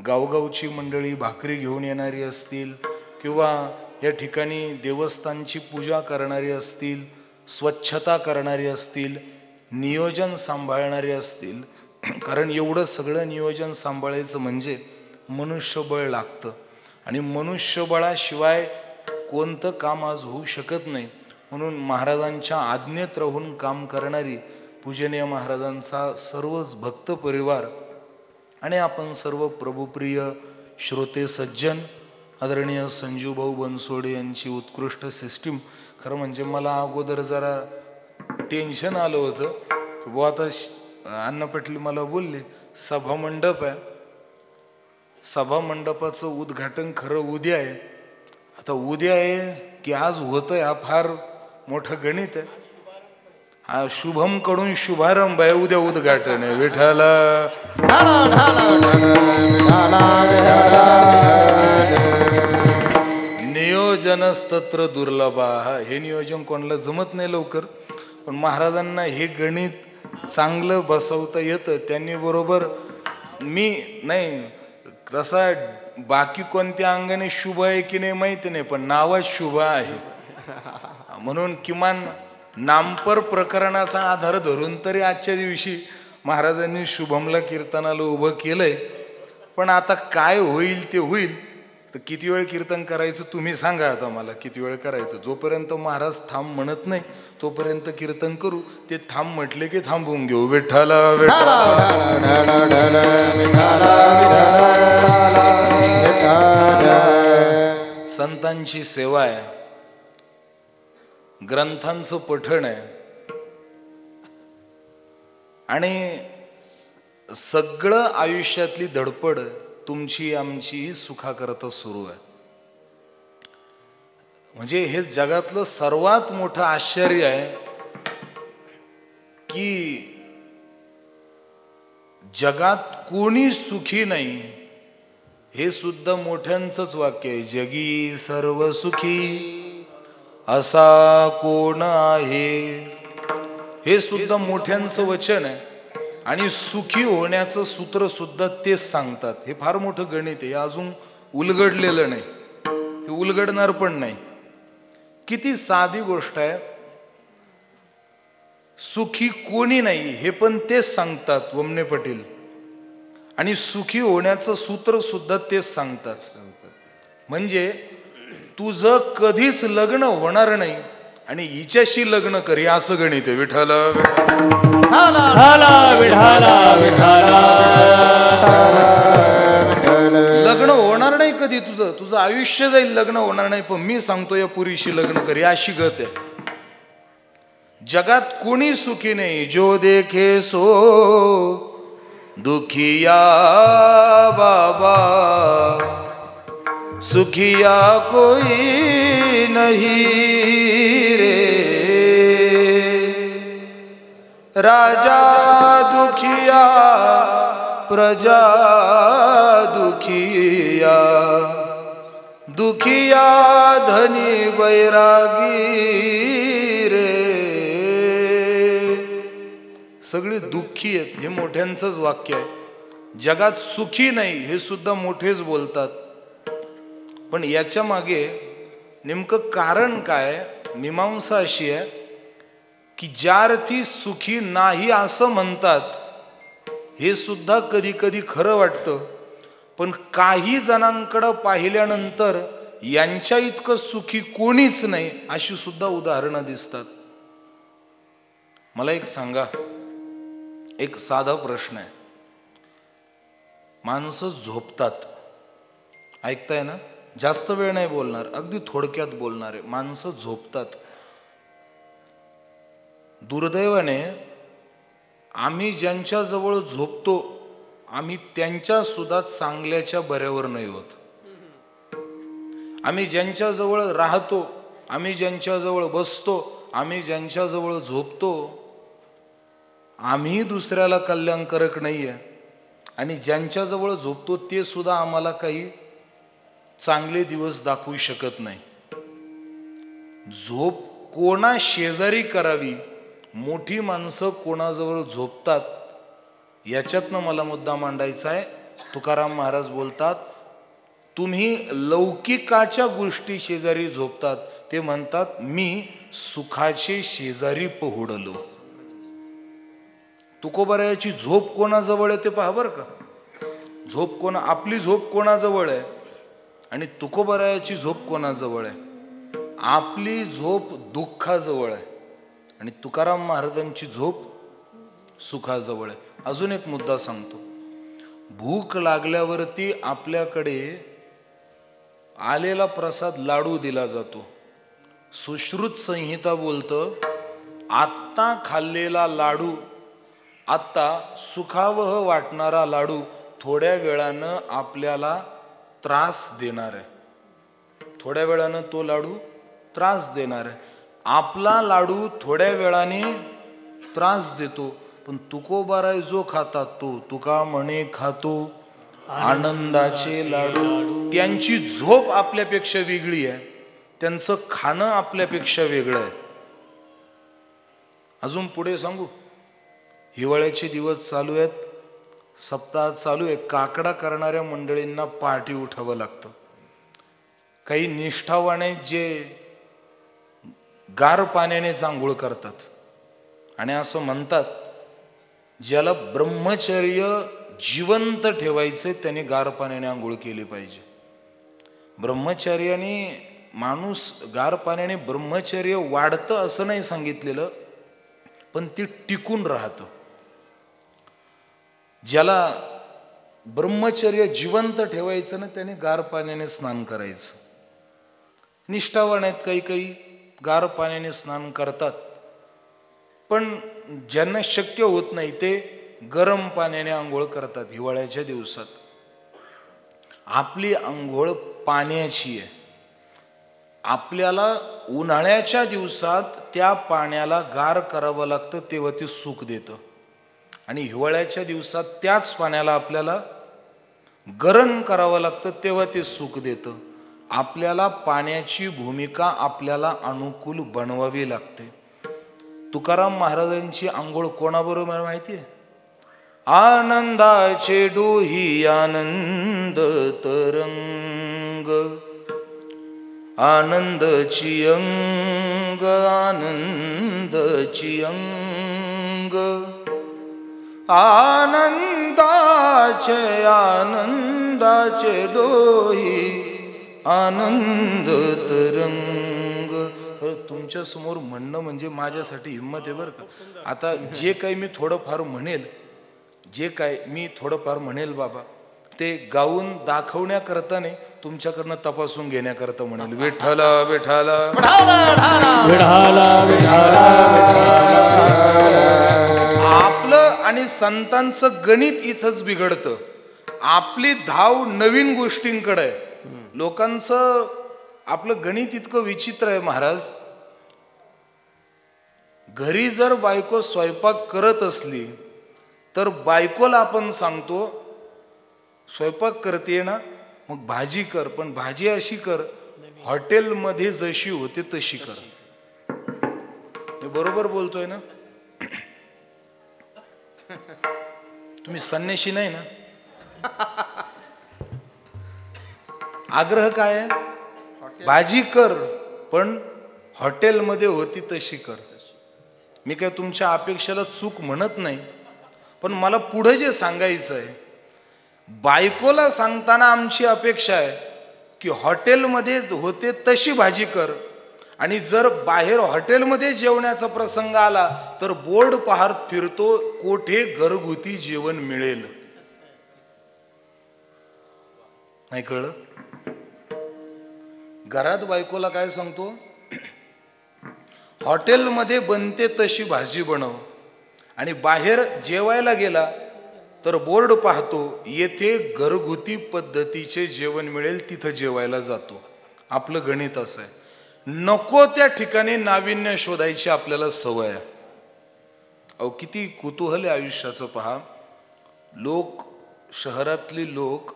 गावगावची मंडळी भाकरी घेऊन येणारी असतील किंवा या ठिकाणी देवस्थानची पूजा करणारी असतील, स्वच्छता करणारी असतील, नियोजन सांभाळणारे असतील. कारण एवढं सगळं नियोजन सांभाळायचं म्हणजे मनुष्यबळ लागतं आणि मनुष्यबळाशिवाय कोणतं काम आज होऊ शकत नाही. म्हणून महाराजांच्या आज्ञेत राहून काम करणारी पूजनीय महाराजांचा सर्वच भक्त परिवार आणि आपण सर्व प्रभुप्रिय श्रोते सज्जन, आदरणीय संजू भाऊ बनसोडे यांची उत्कृष्ट सिस्टीम. खरं म्हणजे मला अगोदर जरा टेन्शन आलं होतं. बुवा आता अण्णा पाटील मला बोलले सभा मंडप आहे, सभा मंडपाचं उद्घाटन खरं उद्या आहे. आता उद्या आहे की आज होतंय, हा फार मोठं गणित आहे. हा शुभम कडून शुभारंभ आहे, उद्या उद्घाटन आहे. विठाला नियोजनस्तत्र दुर्लभा. हे नियोजन कोणाला जमत नाही लवकर, पण महाराजांना हे गणित चांगलं बसवता येतं. त्यांनी बरोबर, मी नाही तसा बाकी कोणत्या अंगाने शुभ आहे की नाही माहिती नाही, पण नावात शुभ आहे. म्हणून किमान नामपर प्रकरणाचा आधार धरून तरी आजच्या दिवशी महाराजांनी शुभमला कीर्तनाला उभं केलंय. पण आता काय होईल ते होईल. तर किती वेळ कीर्तन करायचं तुम्ही सांगा. आता मला किती वेळ करायचं. जोपर्यंत महाराज थांब म्हणत नाही तोपर्यंत कीर्तन करू. ते थांब म्हटले की थांबवून घेऊ. विठ्ठला संतांची सेवा आहे, ग्रंथांचं पठण आहे आणि सगळं आयुष्यातली धडपड तुमची आमची सुखाकरता सुरू आहे. म्हणजे हे जगातलं सर्वात मोठं आश्चर्य आहे की जगात कोणी सुखी नाही, हे सुद्धा मोठ्यांचंच वाक्य आहे. जगी सर्व सुखी असा कोण आहे, हे सुद्धा मोठ्यांचं वचन आहे. आणि सुखी होण्याचं सूत्र सुद्धा तेच सांगतात. हे फार मोठं गणित आहे, हे अजून उलगडलेलं नाही, हे उलगडणार पण नाही. किती साधी गोष्ट आहे. सुखी कोणी नाही हे पण तेच सांगतात वमने पाटील, आणि सुखी होण्याचं सूत्र सुद्धा तेच सांगतात. म्हणजे तुझं कधीच लग्न होणार नाही आणि हिच्याशी लग्न कर, हे असं गणित आहे. विठ्ठल लग्न होणार नाही कधी, तुझं आयुष्य जाईल, लग्न होणार नाही. पण मी सांगतो या पुरीशी लग्न कर, अशी गत आहे. जगात कोणी सुखी नाही. जो देखे सो दुखिया बाबा, सुखिया कोई नहीं रे. राजा दुखिया प्रजा दुखिया, दुखिया धनी बैरागी रे. सगळी दुःखी आहेत, हे मोठ्यांचंच वाक्य आहे. जगात सुखी नाही हे सुद्धा मोठेच बोलतात. पण याच्या मागे नेमकं कारण काय? मीमांसा अशी आहे की ज्या अर्थी सुखी नाही असं म्हणतात हे सुद्धा कधी कधी खरं वाटतं. पण काही जणांकडं पाहिल्यानंतर यांच्या इतकं सुखी कोणीच नाही अशी सुद्धा उदाहरणं दिसतात. मला एक सांगा, एक साधा प्रश्न आहे. माणसं झोपतात, ऐकताय ना? जास्त वेळ नाही बोलणार, अगदी थोडक्यात बोलणार आहे. माणसं झोपतात. दुर्दैवाने आम्ही ज्यांच्या जवळ झोपतो आम्ही त्यांच्या सुद्धा चांगल्याच्या बऱ्यावर नाही होत. आम्ही ज्यांच्या जवळ राहतो, आम्ही ज्यांच्या जवळ बसतो, आम्ही ज्यांच्या जवळ झोपतो, आम्ही दुसऱ्याला कल्याणकारक नाहीये. आणि ज्यांच्या जवळ झोपतो ते सुद्धा आम्हाला काही चांगले दिवस दाखवू शकत नाही. झोप कोणा शेजारी करावी, मोठी माणसं कोणाजवळ झोपतात, याच्यातनं मला मुद्दा मांडायचा आहे. तुकाराम महाराज बोलतात, तुम्ही लौकिकाच्या गोष्टी शेजारी झोपतात, ते म्हणतात मी सुखाचे शेजारी पहुडलो. तुकोबारायाची झोप कोणाजवळ आहे ते पहा बरं का. झोप कोणा, आपली झोप कोणाजवळ आहे आणि तुकोबारायाची झोप कोणाजवळ आहे? आपली झोप दुःखाजवळ आहे आणि तुकाराम महाराजांची झोप सुखाजवळ आहे. अजून एक मुद्दा सांगतो. भूक लागल्यावरती आपल्याकडे आलेला प्रसाद लाडू दिला जातो. सुश्रुत संहिता बोलतं, आत्ता खाल्लेला लाडू, आत्ता सुखावह वाटणारा लाडू थोड्या वेळानं आपल्याला त्रास देणार आहे. थोड्या वेळानं तो लाडू त्रास देणार आहे. आपला लाडू थोड्या वेळाने त्रास देतो. पण तुकोबाराय जो खातात तो तुका म्हणे खातो आनंदाचे लाडू. त्यांची झोप आपल्यापेक्षा वेगळी आहे, त्यांचं खाणं आपल्यापेक्षा वेगळं आहे. अजून पुढे सांगू. हिवाळ्याचे दिवस चालू आहेत, सप्ताह चालू आहे. काकडा करणाऱ्या मंडळींना पहाटे उठावं लागतं. काही निष्ठावाने जे गार पाण्याने आंघोळ करतात आणि असं म्हणतात, ज्याला ब्रह्मचर्य जिवंत ठेवायचे त्याने गार पाण्याने आंघोळ केली पाहिजे. ब्रह्मचर्याने माणूस, गार पाण्याने ब्रह्मचर्य वाढतं असं नाही सांगितलेलं, पण ती टिकून राहतं. ज्याला ब्रह्मचर्य जिवंत ठेवायचं ना त्याने गार पाण्याने स्नान करायचं. निष्ठावान आहेत काही काही, गार पाण्याने स्नान करतात. पण ज्यांना शक्य होत नाही ते गरम पाण्याने आंघोळ करतात हिवाळ्याच्या दिवसात. आपली अंघोळ पाण्याची आहे. आपल्याला उन्हाळ्याच्या दिवसात त्या पाण्याला गार करावं लागतं, तेव्हा ते सुख देतं. आणि हिवाळ्याच्या दिवसात त्याच पाण्याला आपल्याला गरम करावं लागतं, तेव्हा ते सुख देतं. आपल्याला पाण्याची भूमिका आपल्याला अनुकूल बनवावी लागते. तुकाराम महाराजांची आंघोळ कोणाबरोबर माहिती आहे? आनंदाचे डोही आनंद तरंग, आनंदची अंग आनंदची अंग, आनंदाचे डोही आनंद तरंग. तुमच्या समोर म्हणणं म्हणजे माझ्यासाठी हिंमत आहे बरं का. आता जे काही मी थोडंफार म्हणेल बाबा, ते गाऊन दाखवण्याकरता नाही, तुमच्याकडनं तपासून घेण्याकरता म्हणेल. विठ्ठला विठ्ठला आपलं आणि संतांचं गणित इथंच बिघडतं. आपली धाव नवीन गोष्टींकडे आहे. लोकांचं आपलं गणित इतकं विचित्र आहे महाराज. घरी जर बायको स्वयंपाक करत असली तर बायकोला आपण सांगतो स्वयंपाक करते ना, मग भाजी कर, पण भाजी अशी कर हॉटेलमध्ये जशी होते तशी कर. मी बरोबर बोलतोय ना? तुम्ही संन्याशी नाही ना? आग्रह काय आहे? भाजी कर पण हॉटेलमध्ये होती तशी कर. मी काय तुमच्या अपेक्षेला चूक म्हणत नाही, पण मला पुढे जे सांगायचं आहे, बायकोला सांगताना आमची अपेक्षा आहे की हॉटेलमध्ये होते तशी भाजी कर, आणि जर बाहेर हॉटेलमध्ये जेवण्याचा प्रसंग आला तर बोर्ड पाहत फिरतो कोठे घरगुती जेवण मिळेल. नाही कळलं? घरात बायकोला काय सांगतो? हॉटेलमध्ये बनते तशी भाजी बनव, आणि बाहेर जेवायला गेला तर बोर्ड पाहतो येथे घरगुती पद्धतीचे जेवण मिळेल, तिथं जेवायला जातो. आपलं गणित असं आहे. नको त्या ठिकाणी नाविन्य शोधायची आपल्याला सवय आहे. अहो किती कुतूहल आहे आयुष्याचं पहा. शहरातली लोक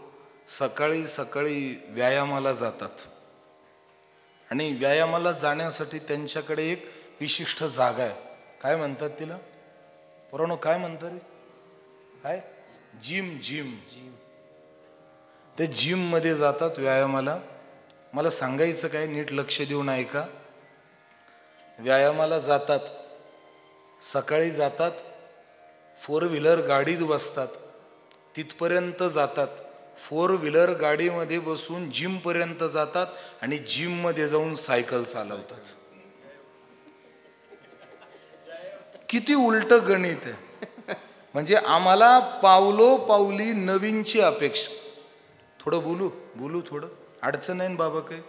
सकाळी सकाळी व्यायामाला जातात, आणि व्यायामाला जाण्यासाठी त्यांच्याकडे एक विशिष्ट जागा आहे. काय म्हणतात तिला? पोरांनो काय म्हणतात रे? काय? जिम. ते जिम मध्ये जातात व्यायामाला. मला सांगायचं काय, नीट लक्ष देऊन ऐका. व्यायामाला जातात, सकाळी जातात, 4 व्हीलर गाडीत बसतात, तिथपर्यंत जातात, 4 व्हीलर गाडीमध्ये बसून जिम पर्यंत जातात, आणि जिम मध्ये जाऊन सायकल चालवतात. किती उलट गणित आहे. म्हणजे आम्हाला पावलो पावली नवीनची अपेक्षा. थोडं बोलू थोडं अडचण नाही बाबा, काही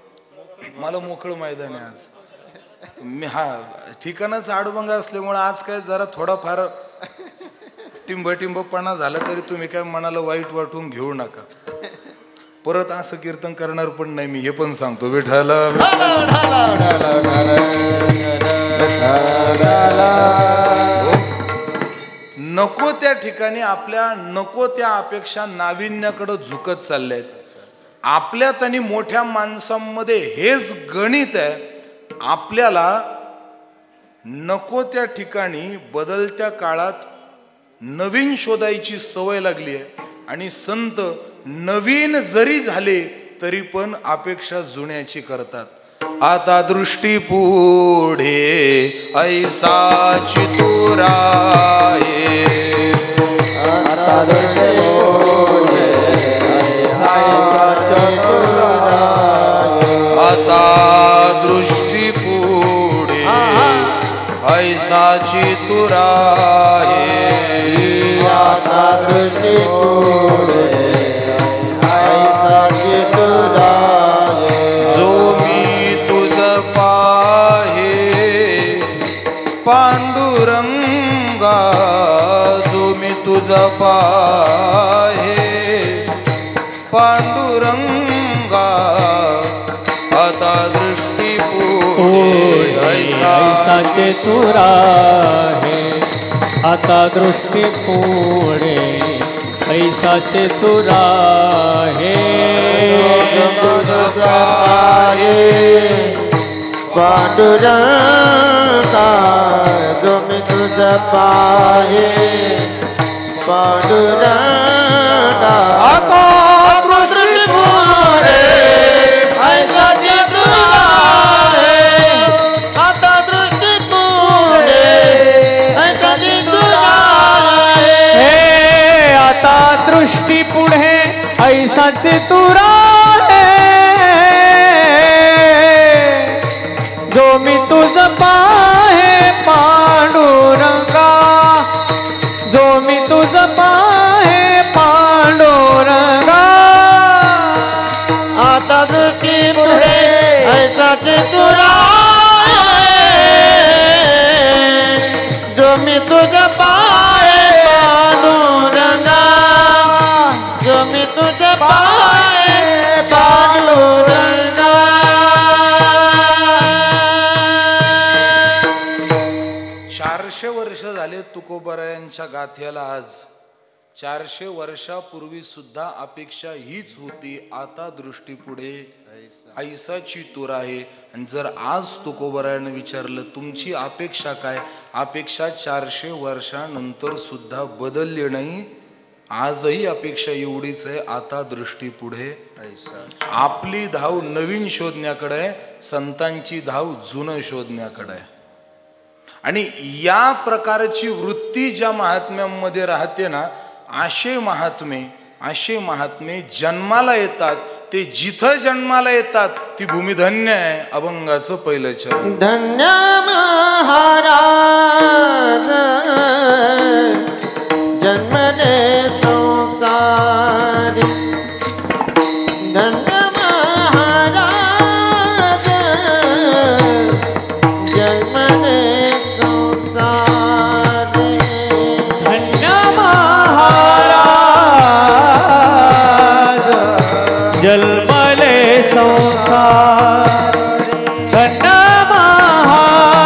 मला मोकळं मैदान आहे आज. मी ठिकाणच आडबंगा असल्यामुळे आज काय जरा थोडाफार टिंबपणा झाला तरी तुम्ही काय मनाला वाईट वाटून घेऊ नका. परत असं कीर्तन करणार पण नाही मी, हे पण सांगतो. विठ्ठला नको त्या ठिकाणी आपल्या नको त्या अपेक्षा नाविन्याकडे झुकत चालल्यात. आपल्यात आणि मोठ्या माणसांमध्ये हेच गणित आहे. आपल्याला नको त्या ठिकाणी बदलत्या काळात नवीन शोधायची सवय लागली आहे, आणि संत नवीन जरी झाले तरी पण अपेक्षा जुन्याची करतात. आता दृष्टी पुढे ऐसा चितुराये, आता दृष्टी पुढे ऐसा चितुराये, आता दृष्टी पुढे ऐसा चितुराये, आता दृष्टी पुढे ऐसा चितुराये. जो मी तुझ पाहे पांडुरंगा, जो मी तुझ पाहे पांडुरंगा आता दृष्टी ऐसाचे तुरा हे आता दृष्टी पुढे ऐसाचे तुरा हे पांडुरंगा जो मी तुझा पाहे पांडुरंगा आता दृष्टी पुढे ऐसाचे तुरा हे आता दृष्टी पुढे ऐकाची तुला हे आता दृष्टी पुढे ऐसाचे तुरा जो मी तुझ पाहे पांडुरंगा जो मी तुझ पाहे पांडुरंगा आता दृष्टी पुढे ऐकाची तुला जो मी तुझा पाहे पांडुरंगा जो मी तुझा पाहे पांडुरंगा 400 वर्ष झाले तुकोबरायांच्या गाथ्याला. आज 400 वर्षापूर्वी सुद्धा अपेक्षा हीच होती. आता दृष्टी पुढे ऐसाची तूर आहे. आणि जर आज तुकोबरायानं विचारलं तुमची अपेक्षा काय, अपेक्षा 400 वर्षानंतर सुद्धा बदलली नाही. आजही अपेक्षा एवढीच आहे. आता दृष्टी पुढे ऐसा. आपली धाव नवीन शोधण्याकडे आहे, संतांची धाव जुनं शोधण्याकडे आहे. आणि या प्रकारची वृत्ती ज्या महात्म्यांमध्ये राहते ना, असे महात्मे जन्माला येतात. ते जिथं जन्माला येतात ती भूमी धन्य आहे. अभंगाचं पहिलं चरण. धन्य महाराज जन्मले संसारी धन्य महाराज जन्मले संसारी धन्य महाराज जन्मले संसार धन्य महाराज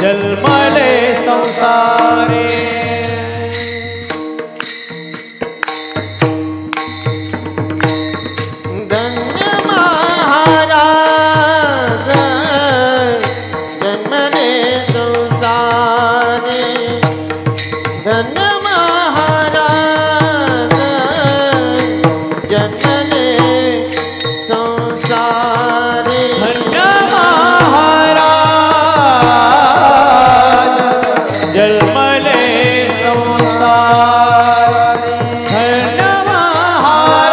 जन्मले संसारे धन्य महाराज जन्मले संसारी धन्य महाराज जन्मले संसारी धन्य महाराज जन्मले संसार धन्य महाराज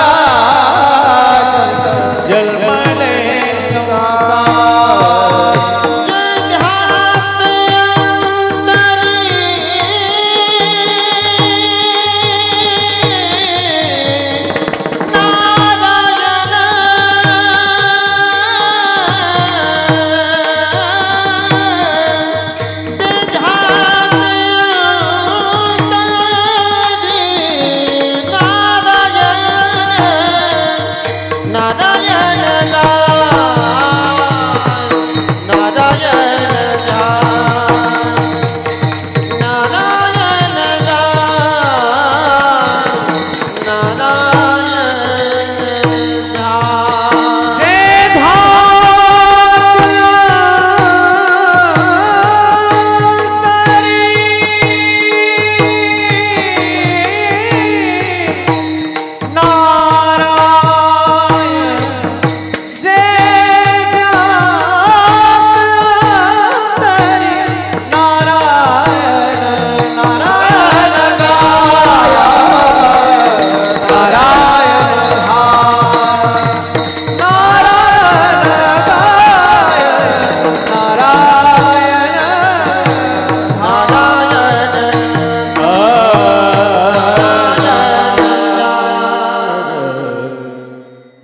जन्मले संसार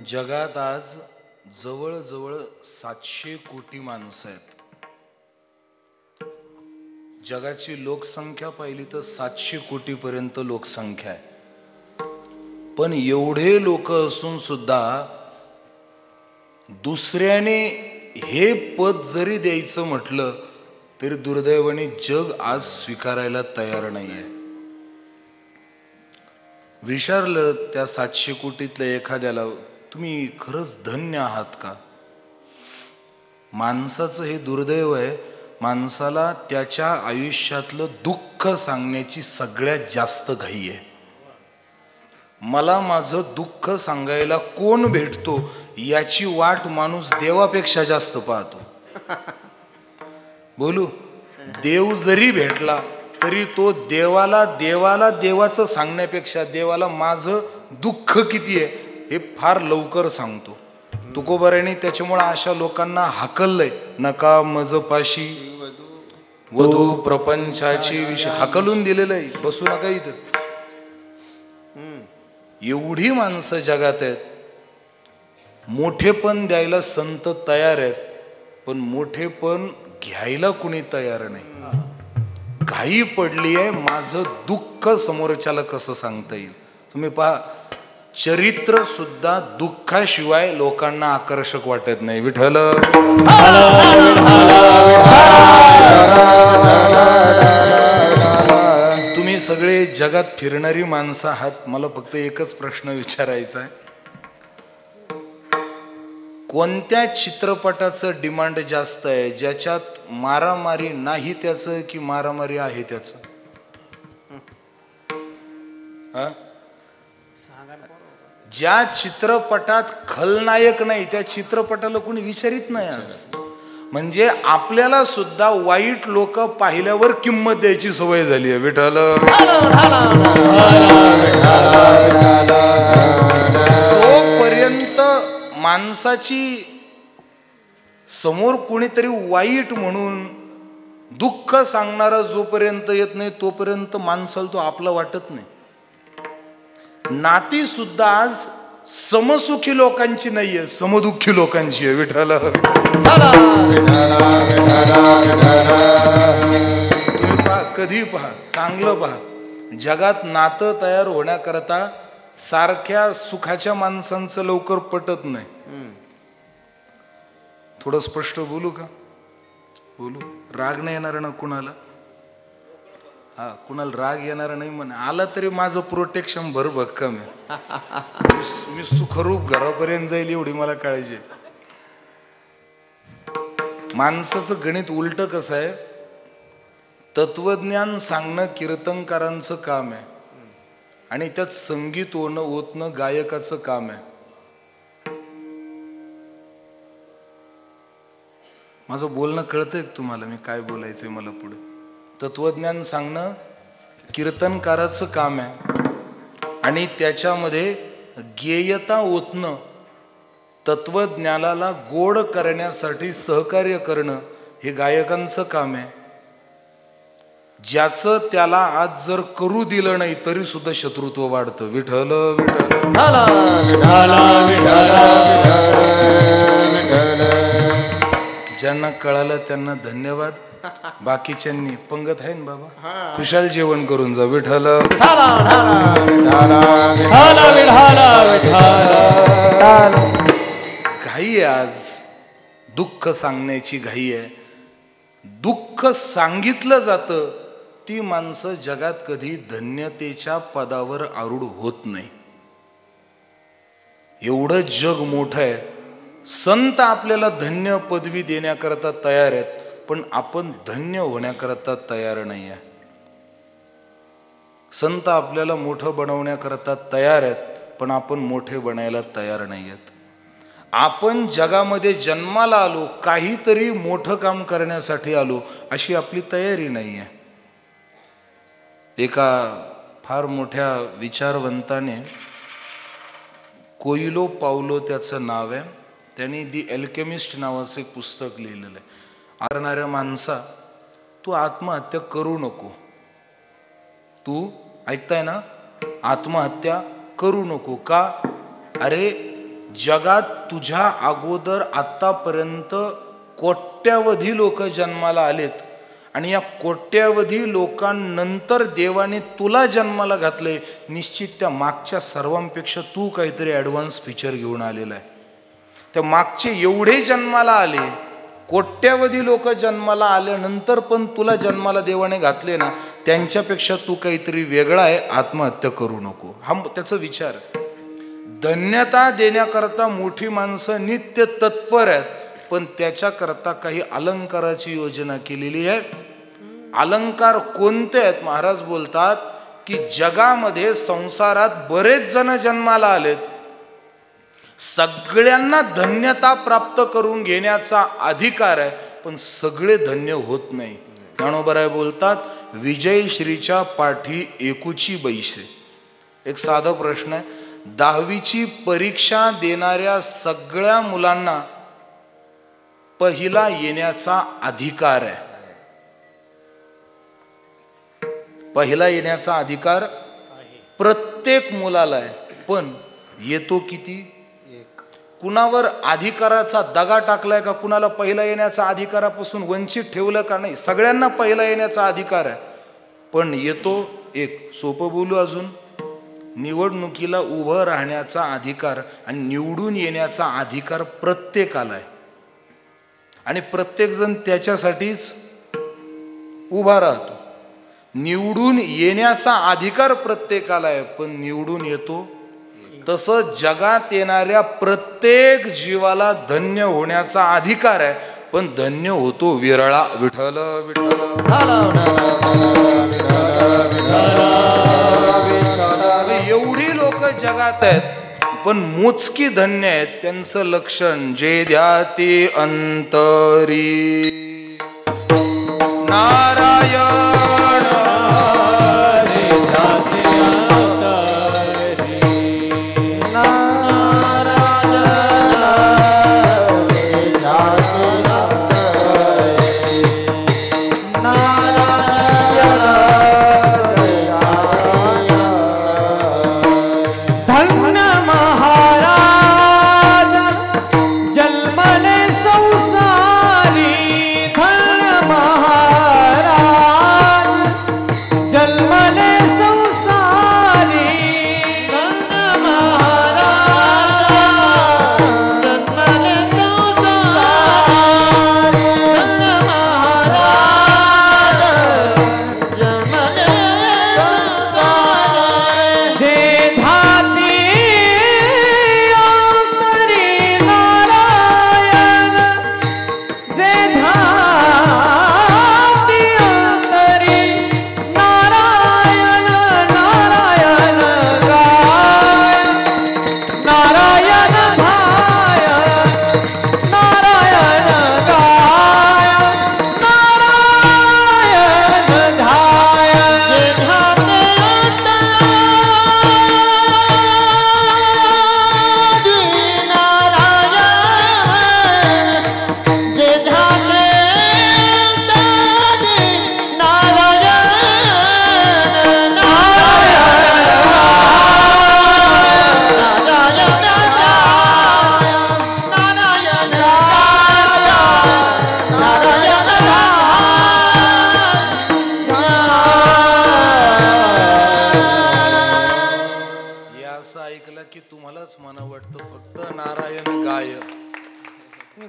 जगात आज जवळजवळ 700 कोटी माणसं आहेत. जगाची लोकसंख्या पाहिली तर 700 कोटी पर्यंत लोकसंख्या आहे. पण एवढे लोक असून सुद्धा दुसऱ्याने हे पद जरी द्यायचं म्हटलं तरी दुर्दैवाने जग आज स्वीकारायला तयार नाहीये. विचारलं त्या 700 कोटीतल्या एखाद्याला, तुम्ही खरंच धन्य आहात का? माणसाचं हे दुर्दैव आहे, माणसाला त्याच्या आयुष्यातलं दुःख सांगण्याची सगळ्यात जास्त घाई आहे. मला माझं दुःख सांगायला कोण भेटतो याची वाट माणूस देवापेक्षा जास्त पाहतो. बोलू, देव जरी भेटला तरी तो देवाला देवाचं सांगण्यापेक्षा देवाला माझं दुःख किती आहे हे फार लवकर सांगतो. तुकोबाराने त्याच्यामुळे अशा लोकांना हाकललंय, नका मज पाशी वधू प्रपंचाची विषय हाकलून दिलेलं आहे, बसू नका इथं. एवढी माणसं जगात आहेत, मोठेपण द्यायला संत तयार आहेत, पण मोठेपण घ्यायला कुणी तयार नाही. घाई पडली आहे, माझं दुःख समोरच्याला कसं सांगता येईल. तुम्ही पहा, चरित्र सुद्धा दुःखाशिवाय लोकांना आकर्षक वाटत नाही. विठ्ठल तुम्ही सगळे जगात फिरणारी माणसं आहात, मला फक्त एकच प्रश्न विचारायचा आहे, कोणत्या चित्रपटाचं डिमांड जास्त आहे, ज्याच्यात मारामारी नाही त्याचं की मारामारी आहे त्याचं? ज्या चित्रपटात खलनायक नाही त्या चित्रपटाला कोणी विचारित नाही आज. म्हणजे आपल्याला सुद्धा वाईट लोक पाहिल्यावर किंमत द्यायची सवय झाली आहे. विठ्ठल जोपर्यंत माणसाची समोर कोणीतरी वाईट म्हणून दुःख सांगणारा जोपर्यंत येत नाही तोपर्यंत माणसाला तो आपला वाटत नाही. नाती सुद्धा आज समसुखी लोकांची नाहीये, समदुःखी लोकांची आहे. विठ्ठल तुम्ही पहा, कधी पहा, चांगलं पहा, जगात नातं तयार होण्याकरता सारख्या सुखाच्या माणसांचं लवकर पटत नाही. थोडं स्पष्ट बोलू का? बोलू, राग नाही येणार ना कुणाला? हा, कुणाला राग येणार नाही म्हणे, आला तरी माझं प्रोटेक्शन भरभक्कम आहे. मी सुखरूप घरापर्यंत जाईल एवढी मला काळजी. माणसाचं गणित उलट कसं आहे, तत्वज्ञान सांगणं कीर्तनकारांचं काम आहे आणि त्यात संगीत ओतणं गायकाचं काम आहे. माझं बोलणं कळतंय तुम्हाला, मी काय बोलायचंय मला पुढे? तत्वज्ञान सांगणं कीर्तनकाराचं काम आहे आणि त्याच्यामध्ये गेयता ओतणं, तत्वज्ञानाला गोड करण्यासाठी सहकार्य करणं हे गायकांचं काम आहे. ज्याचं त्याला आज जर करू दिलं नाही तरी सुद्धा शत्रुत्व वाढतं. विठ्ठल ज्यांना कळालं त्यांना धन्यवाद, बाकीच्यांनी पंगत आहे ना बाबा, खुशाल जेवण करून जा. विठ्ठल घाई आज दुःख सांगण्याची घाई आहे. दुःख सांगितलं जातं ती माणसं जगात कधी धन्यतेच्या पदावर आरूढ होत नाही. एवढं जग मोठं आहे, संत आपल्याला धन्य पदवी देण्याकरता तयार आहेत, पण आपण धन्य होण्याकरता तयार नाही आहे. संत आपल्याला मोठं बनवण्याकरता तयार आहेत, पण आपण मोठे बनायला तयार नाही आहेत. आपण जगामध्ये जन्माला आलो, काहीतरी मोठं काम करण्यासाठी आलो, अशी आपली तयारी नाही आहे. एका फार मोठ्या विचारवंताने, कोइलो पावलो त्याचं नाव आहे, त्यांनी दी अल्केमिस्ट नावाचं एक पुस्तक लिहिलेलं आहे. आरणाऱ्या माणसा, तू आत्महत्या करू नको. तू ऐकताय ना, आत्महत्या करू नको. का? अरे जगात तुझ्या अगोदर आतापर्यंत कोट्यावधी लोक जन्माला आलेत आणि या कोट्यावधी लोकांनंतर देवाने तुला जन्माला घातले, निश्चित त्या मागच्या सर्वांपेक्षा तू काहीतरी ॲडव्हान्स फीचर घेऊन आलेला आहे. त्या मागचे एवढे जन्माला आले, कोट्यावधी लोक जन्माला आल्यानंतर पण तुला जन्माला देवाने घातले ना, त्यांच्यापेक्षा तू काहीतरी वेगळा आहे, आत्महत्या करू नको. हा त्याचा विचार. धन्यता देण्याकरता मोठी माणसं नित्य तत्पर आहेत, पण त्याच्याकरता काही अलंकाराची योजना केलेली आहे. अलंकार कोणते आहेत? महाराज बोलतात की जगामध्ये संसारात बरेच जण जन्माला आलेत, सगळ्यांना धन्यता प्राप्त करून घेण्याचा अधिकार आहे, पण सगळे धन्य होत नाही. ज्ञानोबराय बोलतात विजयश्रीच्या पाठी एकुची बैसे. एक साधा प्रश्न आहे, 10वीची परीक्षा देणाऱ्या सगळ्या मुलांना पहिला येण्याचा अधिकार आहे. पहिला येण्याचा अधिकार प्रत्येक मुलाला आहे, पण येतो किती? कुणावर अधिकाराचा दगा टाकलाय का? कुणाला पहिला येण्याचा अधिकारापासून वंचित ठेवलं का? नाही, सगळ्यांना पहिला येण्याचा अधिकार आहे, पण येतो एक. सोपं बोलू अजून, निवडणुकीला उभं राहण्याचा अधिकार आणि निवडून येण्याचा अधिकार प्रत्येकाला आहे, आणि प्रत्येक जण त्याच्यासाठीच उभा राहतो. निवडून येण्याचा अधिकार प्रत्येकाला आहे, पण निवडून येतो. तसं जगात येणाऱ्या प्रत्येक जीवाला धन्य होण्याचा अधिकार आहे, पण धन्य होतो विरळा. विठ्ठल विठ्ठल. एवढी लोक जगात आहेत, पण मोजकी धन्य आहेत. त्यांचं लक्षण जे ध्याती अंतरी नारायण.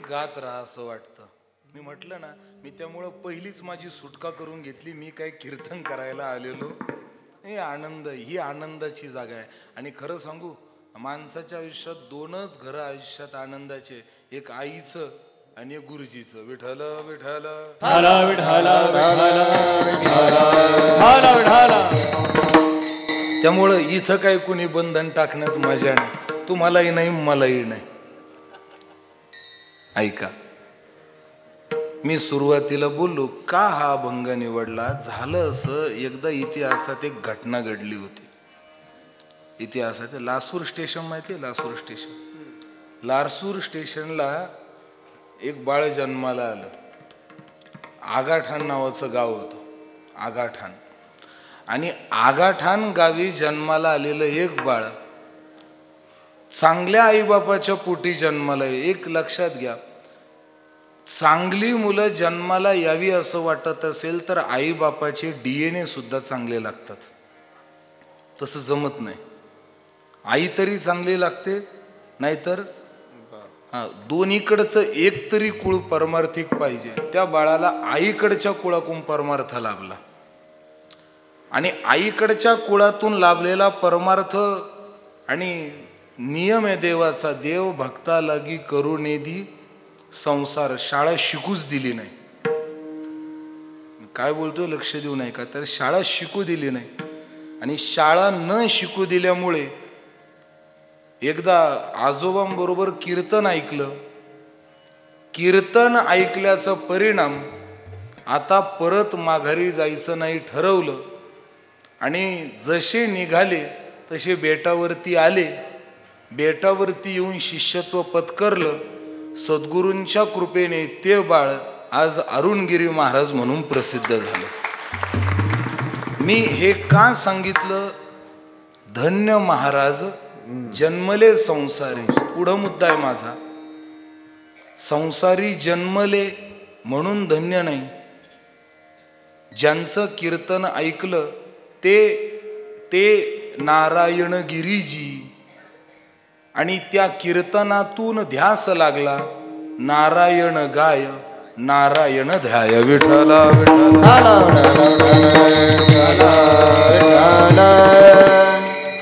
गात राहा असं वाटतं. मी म्हटलं ना, मी त्यामुळं पहिलीच माझी सुटका करून घेतली. मी काय कीर्तन करायला आलेलो, हे आनंद, ही आनंदाची जागा आहे. आणि खरं सांगू, माणसाच्या आयुष्यात दोनच घरं आयुष्यात आनंदाचे, एक आईचं आणि एक गुरुजीचं. विठ्ठल विठ्ठल. त्यामुळं इथं काय कुणी बंधन टाकण्यात मजा नाही. तुम्हालाही नाही, मलाही नाही. ऐका, मी सुरुवातीला बोललो का हा अभंग निवडला. झालं असं, एकदा इतिहासात एक घटना घडली होती. इतिहासात लासूर स्टेशन माहिती आहे? लासूर स्टेशन. लासूर स्टेशनला एक बाळ जन्माला आलं. आगाठाण नावाचं गाव होतं, आगाठाण. आणि आगाठाण गावी जन्माला आलेलं एक बाळ चांगल्या आईबापाच्या पोटी जन्माला. एक लक्षात घ्या, चांगली मुलं जन्माला यावी असं वाटत असेल तर आई बापाचे DNA सुद्धा चांगले लागतात. तसं जमत नाही. आई तरी चांगली लागते, नाहीतर दोन्हीकडचं एक तरी कुळ परमार्थिक पाहिजे. त्या बाळाला आईकडच्या कुळातून परमार्थ लाभला आणि आईकडच्या कुळातून लाभलेला परमार्थ आणि नियम आहे देवाचा, देव भक्ता लागी करुणेदी संसार. शाळा शिकूच दिली नाही. काय बोलतोय लक्ष देऊ नाही का? तर शाळा शिकू दिली नाही आणि शाळा न शिकू दिल्यामुळे एकदा आजोबांबरोबर कीर्तन ऐकलं. कीर्तन ऐकल्याचा परिणाम आता परत माघारी जायचं नाही ठरवलं आणि जसे निघाले तसे बेटावरती आले. बेटावरती येऊन शिष्यत्व पत्करलं. सद्गुरूंच्या कृपेने ते बाळ आज अरुणगिरी महाराज म्हणून प्रसिद्ध झालं. मी हे का सांगितलं? धन्य महाराज जन्मले संसारी. पुढं मुद्दा आहे माझा. संसारी जन्मले म्हणून धन्य नाही. ज्यांचं कीर्तन ऐकलं ते नारायण गिरीजी आणि त्या कीर्तनातून ध्यास लागला. नारायण गाय नारायण ध्याय. विठ्ठला विठ्ठला.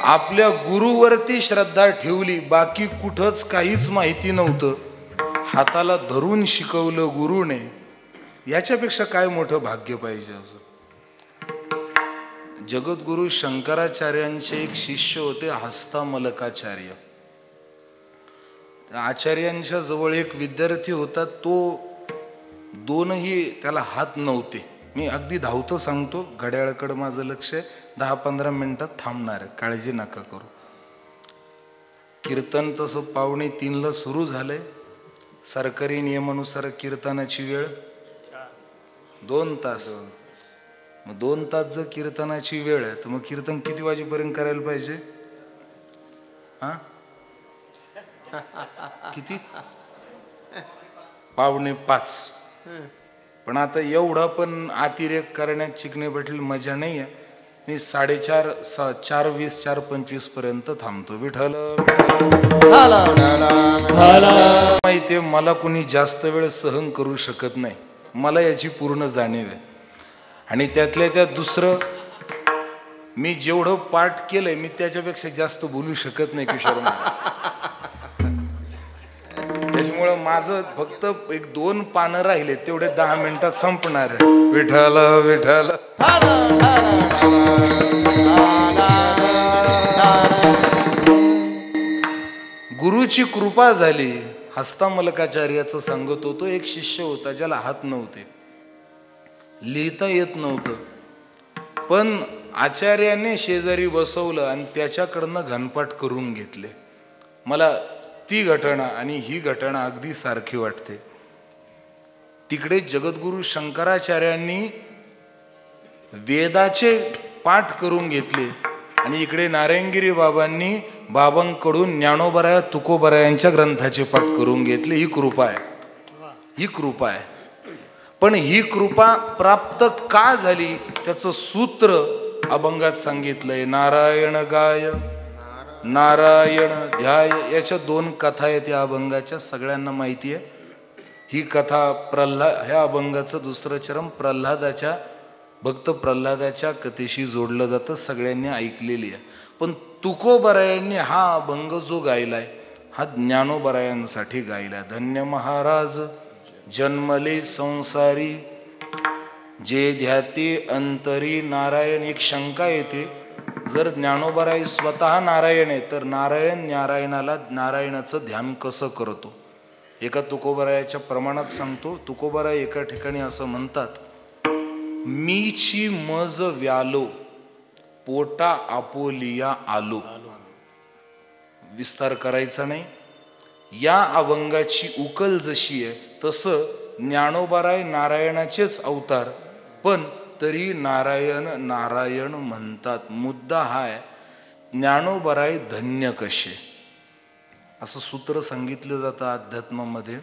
आपल्या गुरुवरती श्रद्धा ठेवली. बाकी कुठंच काहीच माहिती नव्हतं. हाताला धरून शिकवलं गुरुने. याच्यापेक्षा काय मोठं भाग्य पाहिजे अजून? जगद्गुरु शंकराचार्यांचे एक शिष्य होते हस्तामलकाचार्य. आचार्यांच्या जवळ एक विद्यार्थी होता. तो दोनही त्याला हात नव्हते. मी अगदी धावतो सांगतो. घड्याळाकडे माझं लक्ष आहे. 10-15 मिनिटात थांबणार आहे. काळजी नका करू. कीर्तन तसं 2:45 सुरू झालंय. सरकारी नियमानुसार कीर्तनाची वेळ 2 तास. मग 2 तास जर कीर्तनाची वेळ आहे तर मग कीर्तन किती वाजेपर्यंत करायला पाहिजे? किती? 4:45. पण आता एवढा पण अतिरेक करण्यात चिकणे भेटली मजा नाही आहे. मी 4:20 4:25 पर्यंत थांबतो. विठ्ठल माहितीये मला कुणी जास्त वेळ सहन करू शकत नाही. मला याची पूर्ण जाणीव आहे. आणि त्यातल्या त्यात दुसरं, मी जेवढं पाठ केलंय मी त्याच्यापेक्षा जास्त बोलू शकत नाही किशोर महाराज. त्याच्यामुळं माझं फक्त 1-2 पानं राहिले तेवढे 10 मिनिटात संपणार आहे. विठ्ठल विठ्ठल. गुरुची कृपा झाली. हस्तामलकाचार्याचं सांगत होतो. एक शिष्य होता ज्याला हात नव्हते, लिहिता येत नव्हतं. पण आचार्याने शेजारी बसवलं आणि त्याच्याकडनं घनपाठ करून घेतले. मला ती घटना आणि ही घटना अगदी सारखी वाटते. तिकडे जगद्गुरु शंकराचार्यांनी वेदाचे पाठ करून घेतले आणि इकडे नारायणगिरी बाबांनी बाबांकडून ज्ञानोबराया तुकोबरायांच्या ग्रंथाचे पाठ करून घेतले. ही कृपा आहे. ही कृपा आहे. पण ही कृपा प्राप्त का झाली त्याचं सूत्र अभंगात सांगितलंय. नारायण गाय नारायण ध्याय. याच्या 2 कथा आहेत या अभंगाच्या. सगळ्यांना माहिती आहे ही कथा. ह्या अभंगाचं दुसरं चरण प्रल्हादाच्या, भक्त प्रल्हादाच्या कथेशी जोडलं जातं. सगळ्यांनी ऐकलेली आहे. पण तुकोबरायांनी हा अभंग जो गायलाय हा ज्ञानोबरायांसाठी गायलाय. धन्य महाराज जन्मले संसारी जे ध्याते अंतरी नारायण. एक शंका येते, जर ज्ञानोबराय स्वतः नारायण आहे तर नारायणाला नारायणाचं ध्यान कसं करतो? एका तुकोबरायाच्या प्रमाणात सांगतो. तुकोबराय एका ठिकाणी असं म्हणतात, मीची मज व्यालो पोटा आपोलिया आलो. विस्तार करायचा नाही. या अभंगाची उकल जशी आहे तसं ज्ञानोबराय नारायणाचेच अवतार, पण तरी नारायण नारायण म्हणतात. मुद्दा हा आहे ज्ञानोबराय धन्य कसे, असं सूत्र सांगितलं जातं अध्यात्मामध्ये.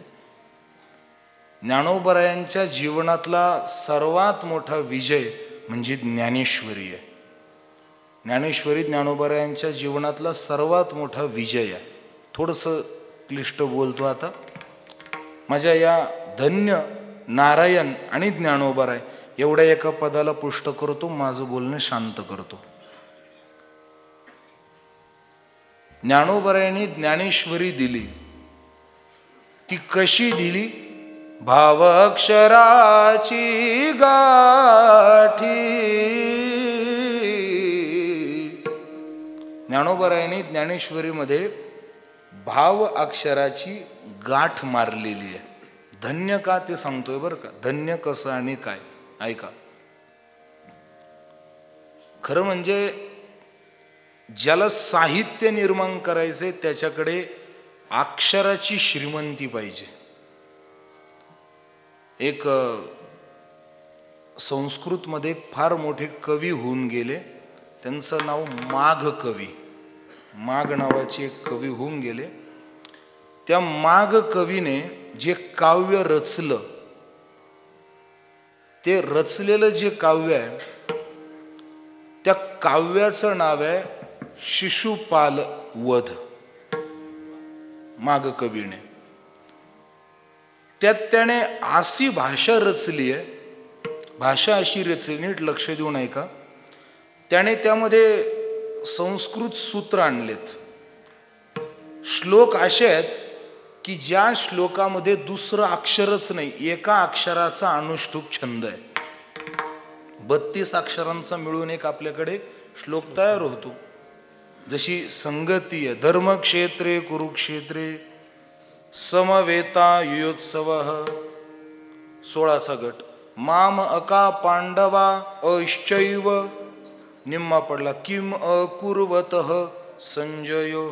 ज्ञानोबरायांच्या जीवनातला सर्वात मोठा विजय म्हणजे ज्ञानेश्वरी आहे. ज्ञानेश्वरी ज्ञानोबरायांच्या जीवनातला सर्वात मोठा विजय आहे. थोडंसं क्लिष्ट बोलतो आता. माझ्या या धन्य नारायण आणि ज्ञानोबराय एवढ्या एका पदाला पुष्ट करतो, माझं बोलणं शांत करतो. ज्ञानोबरायांनी ज्ञानेश्वरी दिली. ती कशी दिली? भाव अक्षराची गाठी. ज्ञानोबरायांनी ज्ञानेश्वरीमध्ये भाव अक्षराची गाठ मारलेली आहे. धन्य का ते सांगतोय बरं का. धन्य कसं आणि काय ऐका. खरं म्हणजे ज्याला साहित्य निर्माण करायचंय त्याच्याकडे अक्षराची श्रीमंती पाहिजे. एक संस्कृतमध्ये एक फार मोठे कवी होऊन गेले, त्यांचं नाव माघ कवी. माघ नावाचे एक कवी होऊन गेले. त्या माघ कवीने जे काव्य रचलं, ते रचलेलं जे काव्य आहे त्या काव्याचं नाव आहे शिशुपाल वध. माघ कवीने त्यात त्याने अशी भाषा रचली आहे. भाषा अशी रचली, नीट लक्ष देऊन ऐका. त्याने त्यामध्ये संस्कृत सूत्र आणलेत. श्लोक असे आहेत की ज्या श्लोकामध्ये दुसरं अक्षरच नाही, एका अक्षराचा अनुष्टुप छंद आहे. 32 अक्षरांचा मिळून एक आपल्याकडे श्लोक तयार होतो. जशी संगती आहे, धर्मक्षेत्रे कुरुक्षेत्रे समवेता युयोत्सव, 16चा गट. माम अका पांडवा अश्चैव, निम्मा पडला किम अकुर्वतः संजयो.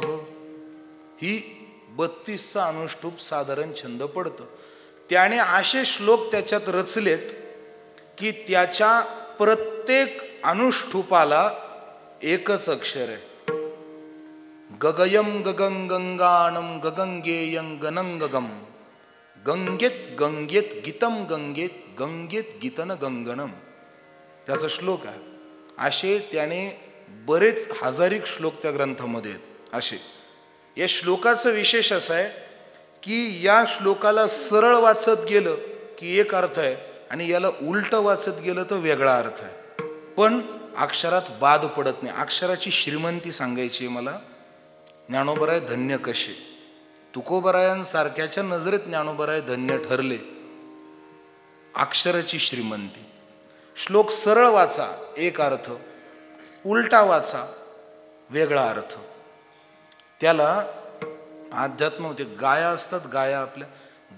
ही 32चा अनुष्टुप साधारण छंद पडतं. त्याने असे श्लोक त्याच्यात रचलेत की त्याच्या प्रत्येक अनुष्टुपाला एकच अक्षर आहे. गगयम गगन गंगाणम गगंगेयं गनंगगम, गंगेत गंगेत गीतम गंगेत गंगेत गीतन गंगणम, त्याचा श्लोक आहे. असे त्याने बरेच हजारिक श्लोक त्या ग्रंथामध्ये आहेत. असे या श्लोकाचं विशेष असं आहे की या श्लोकाला सरळ वाचत गेलं की एक अर्थ आहे आणि याला उलट वाचत गेलं तर वेगळा अर्थ आहे. पण अक्षरात बाद पडत नाही. अक्षराची श्रीमंती सांगायची आहे मला. ज्ञानोबराय धन्य कसे, तुकोबरायांसारख्याच्या नजरेत ज्ञानोबराय धन्य ठरले. अक्षराची श्रीमंती. श्लोक सरळ वाचा एक अर्थ, उलटा वाचा वेगळा अर्थ. त्याला अध्यात्म होते. गाया असतात, गाया आपल्या.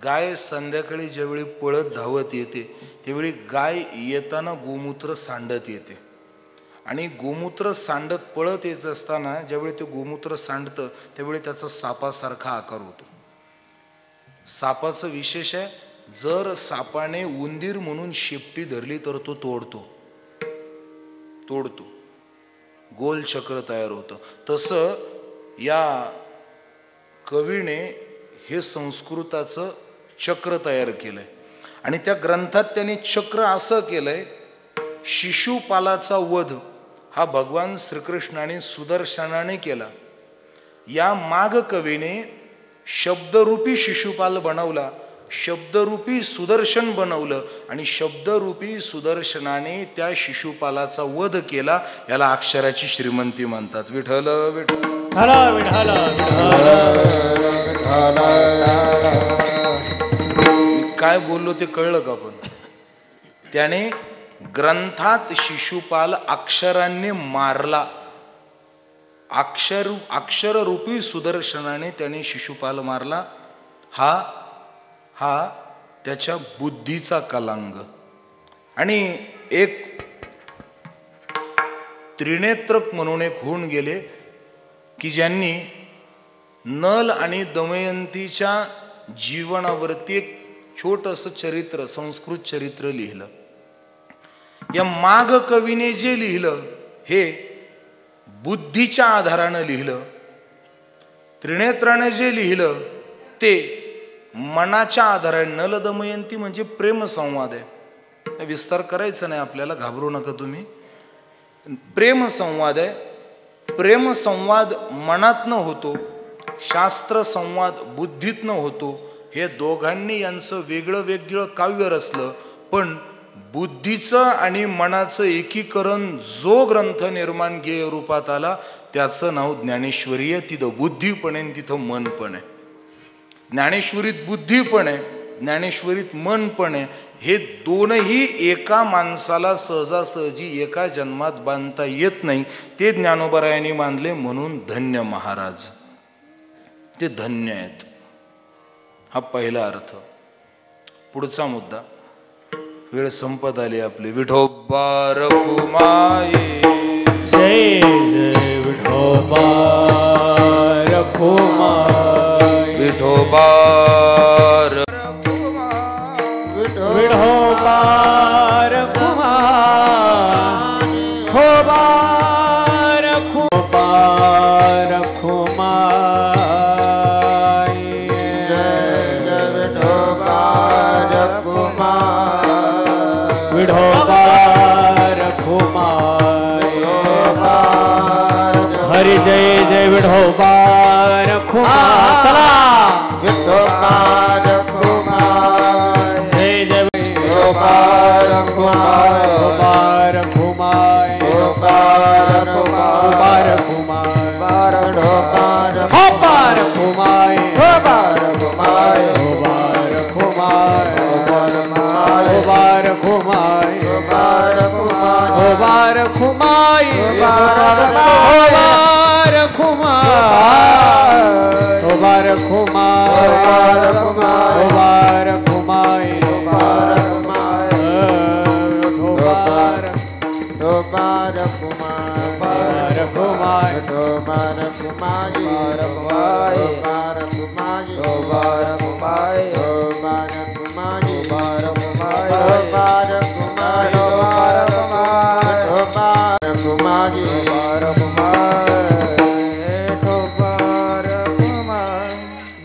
गाय संध्याकाळी ज्यावेळी पळत धावत येते त्यावेळी गाय येताना गोमूत्र सांडत येते. आणि गोमूत्र सांडत पळत येत असताना ज्यावेळी ते गोमूत्र सांडतं त्यावेळी त्याचा सापासारखा आकार होतो. सापाचं विशेष आहे, जर सापाने उंदीर म्हणून शेपटी धरली तर तो तोडतो, गोल चक्र तयार होतं. तसं या कवीने हे संस्कृताचं चक्र तयार केलंय. आणि त्या ग्रंथात त्यांनी चक्र असं केलंय, शिशुपालाचा वध हा भगवान श्रीकृष्णाने सुदर्शनाने केला. या माघ कवीने शब्दरूपी शिशुपाल बनवला, शब्दरूपी सुदर्शन बनवलं आणि शब्दरूपी सुदर्शनाने त्या शिशुपालाचा वध केला. याला अक्षराची श्रीमंती म्हणतात. विठ्ठल विठ्ठल विठ्ठल काय बोललो ते कळलं का? पण त्याने ग्रंथात शिशुपाल अक्षरांनी मारला. अक्षररूपी सुदर्शनाने त्याने शिशुपाल मारला. हा त्याच्या बुद्धीचा कलांग. आणि एक त्रिनेत्रक म्हणून एक होऊन गेले की ज्यांनी नल आणि दमयंतीच्या जीवनावरती एक छोटंसं चरित्र, संस्कृत चरित्र लिहिलं. या माघ कवीने जे लिहिलं हे बुद्धीच्या आधारानं लिहिलं. त्रिनेत्राने जे लिहिलं ते मनाच्या आधारे. नल दमयंती म्हणजे प्रेमसंवाद आहे, विस्तार करायचा नाही आपल्याला, घाबरू नका तुम्ही. प्रेमसंवाद आहे. प्रेमसंवाद मनातनं होतो, शास्त्र संवाद बुद्धीतनं होतो. हे दोघांनी यांचं वेगळं वेगळं काव्य रचलं, पण बुद्धीचं आणि मनाचं एकीकरण जो ग्रंथ निर्माण गेय रूपात आला त्याचं नाव ज्ञानेश्वरी आहे. तिथं बुद्धी पण आहे, तिथं मन पण आहे. ज्ञानेश्वरीत बुद्धी पण आहे, ज्ञानेश्वरीत मन पण आहे. हे दोनही एका माणसाला सहजासहजी एका जन्मात बांधता येत नाही. ते ज्ञानोबरायांनी बांधले, म्हणून धन्य महाराज, ते धन्य आहेत. हा पहिला अर्थ. पुढचा मुद्दा, वेळ संपत आली आपली. विठोबा रखुमाई, जय जय विठोबा रखुमाई, विठोबा विठोबा रखुमाई, खोबा रखुमाई. विठोबा रखुमाई, हरी जय जय विठोबा रखुमाई. चला विठोबा रखुमाई, जय जय विठोबा रखुमाई, विठोबा रखुमाई, विठोबा रखुमाई, विठोबा रखुमाई, विठोबा रखुमाई, विठोबा रखुमाई, विठोबा रखुमाई, विठोबा रखुमाई, विठोबा रखुमाई, विठोबा रखुमाई, विठोबा विठोबा रखुमाई,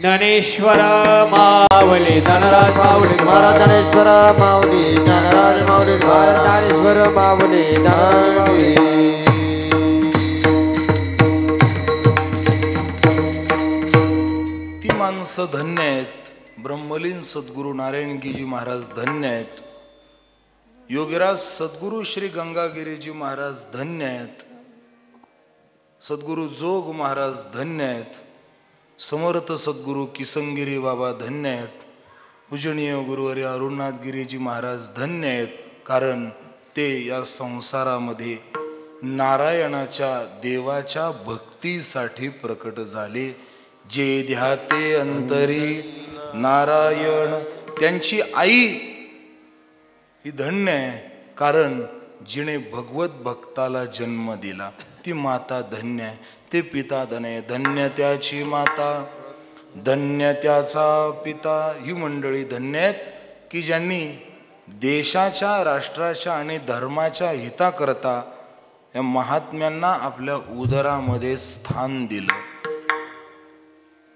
ज्ञानेश्वर माऊली धनराज माऊली, ज्ञानेश्वर माऊली ज्ञानराज माऊली, ज्ञानेश्वर माऊली माऊली. ती माणसं धन्य आहेत. ब्रह्मलीन सद्गुरू नारायणगीजी महाराज धन्य आहेत. योगीराज सद्गुरू श्री गंगागिरीजी महाराज धन्य आहेत. सद्गुरू जोग महाराज धन्य आहेत. समर्थ सद्गुरू किसनगिरी बाबा धन्य आहेत. पूजनीय गुरुवर्य अरुणनाथ गिरीजी महाराज धन्य आहेत, कारण ते या संसारामध्ये नारायणाच्या देवाच्या भक्तीसाठी प्रकट झाले. जे ध्याते अंतरी नारायण, त्यांची आई ही धन्य आहे, कारण जिने भगवत भक्ताला जन्म दिला. ती माता धन्य आहे. ते पिता धन्य, धन्य त्याची माता, धन्य त्याचा पिता. ही मंडळी धन्य आहेत की ज्यांनी देशाच्या, राष्ट्राच्या आणि धर्माच्या हिताकरता या महात्म्यांना आपल्या उदरामध्ये स्थान दिलं.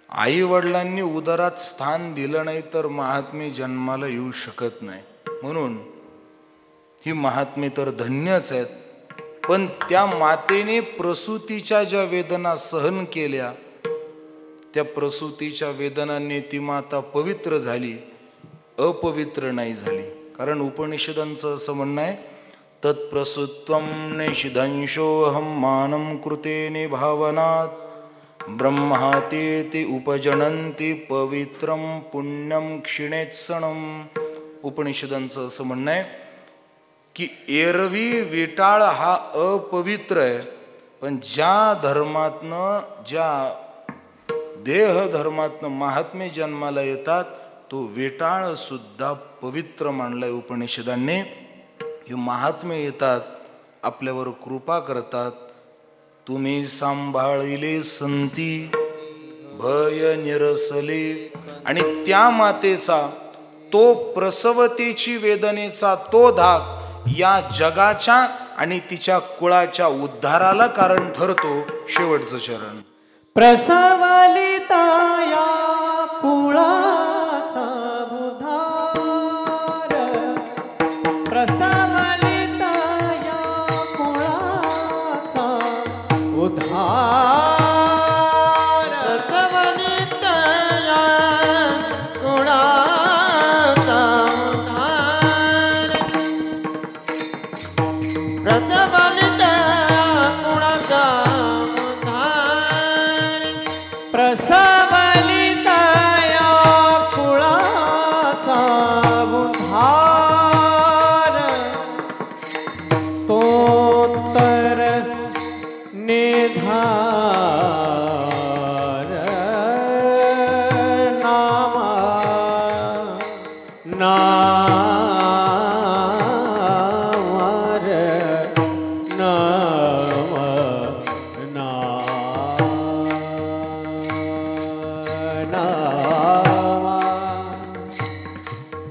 आई वडिलांनी उदरात स्थान दिलं नाही तर महात्मे जन्माला येऊ शकत नाही. म्हणून ही महात्मे तर धन्यच आहेत. पण त्या मातेने प्रसूतीच्या ज्या वेदना सहन केल्या, त्या प्रसूतीच्या वेदनांनी ती माता पवित्र झाली, अपवित्र नाही झाली. कारण उपनिषदांचं असं म्हणणं आहे, तत्प्रसूत्वं निषिदंशोऽहं मानं कृते निभावनात् ब्रह्मातेति उपजनन्ति पवित्रं पुण्यं क्षिणेत्सणम्. उपनिषदांचं असं म्हणणं आहे की एरवी विटाळ हा अपवित्र आहे, पण ज्या धर्मातनं, ज्या देह धर्मातनं महात्मे जन्माला येतात तो विटाळ सुद्धा पवित्र मानलाय उपनिषदांनी. हे महात्मे येतात, आपल्यावर कृपा करतात. तुम्ही सांभाळिले संती भय निरसले, आणि त्या मातेचा तो प्रसवतेची वेदनेचा तो धाक या जगाच्या आणि तिच्या कुळाच्या उद्धाराला कारण ठरतो. शेवटचं चरण, प्रसवलिता या कुळाचा प्रसवलित कुणाचा उद्धार प्रसवलित या कुळाचा उद्धार तो तर निधार नामा नावार नाम नामा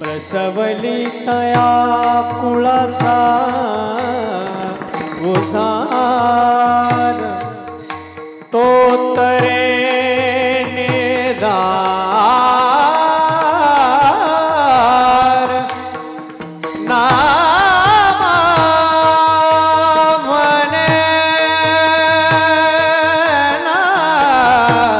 प्रसवलितया कुळाचा उद्धार तो तरे निधार नामा म्हणे नामा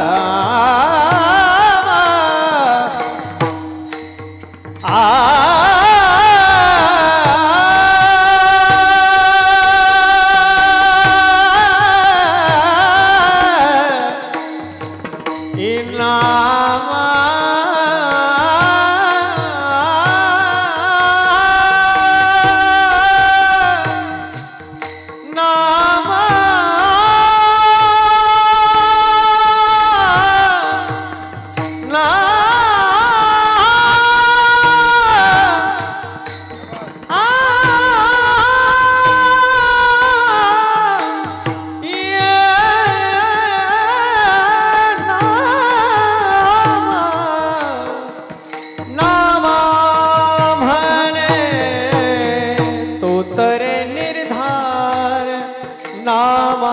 नामा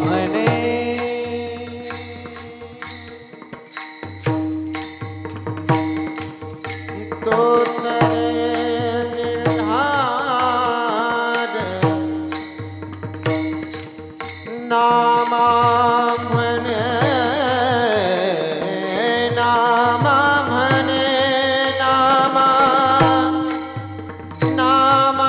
म्हणे तो निर्धार नामा म्हणे नामा म्हणे नामा नामा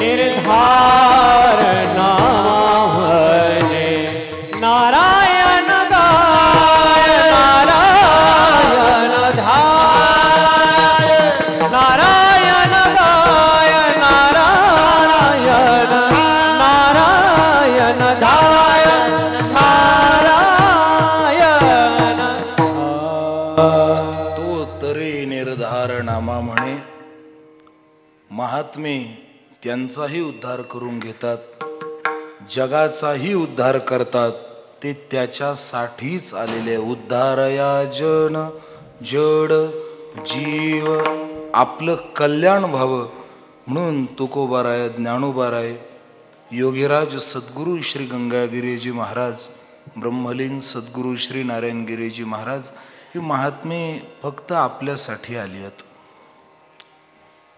निर्धार नामा म्हणे नारायण गाय नारायण धाय नारायण गाय नारायण नारायण धाय नारायण तो तरी निर्धार नामा म्हणे महात्मे त्यांचाही उद्धार करून घेतात, जगाचाही उद्धार करतात. ते त्याच्यासाठीच आलेले. उद्धारया जन जड जीव, आपलं कल्याण व्हावं म्हणून तुकोबाराय, ज्ञानोबाराय, योगीराज सद्गुरू श्री गंगागिरीजी महाराज, ब्रह्मलीन सद्गुरू श्री नारायणगिरीजी महाराज ही महात्मे फक्त आपल्यासाठी आली आहेत.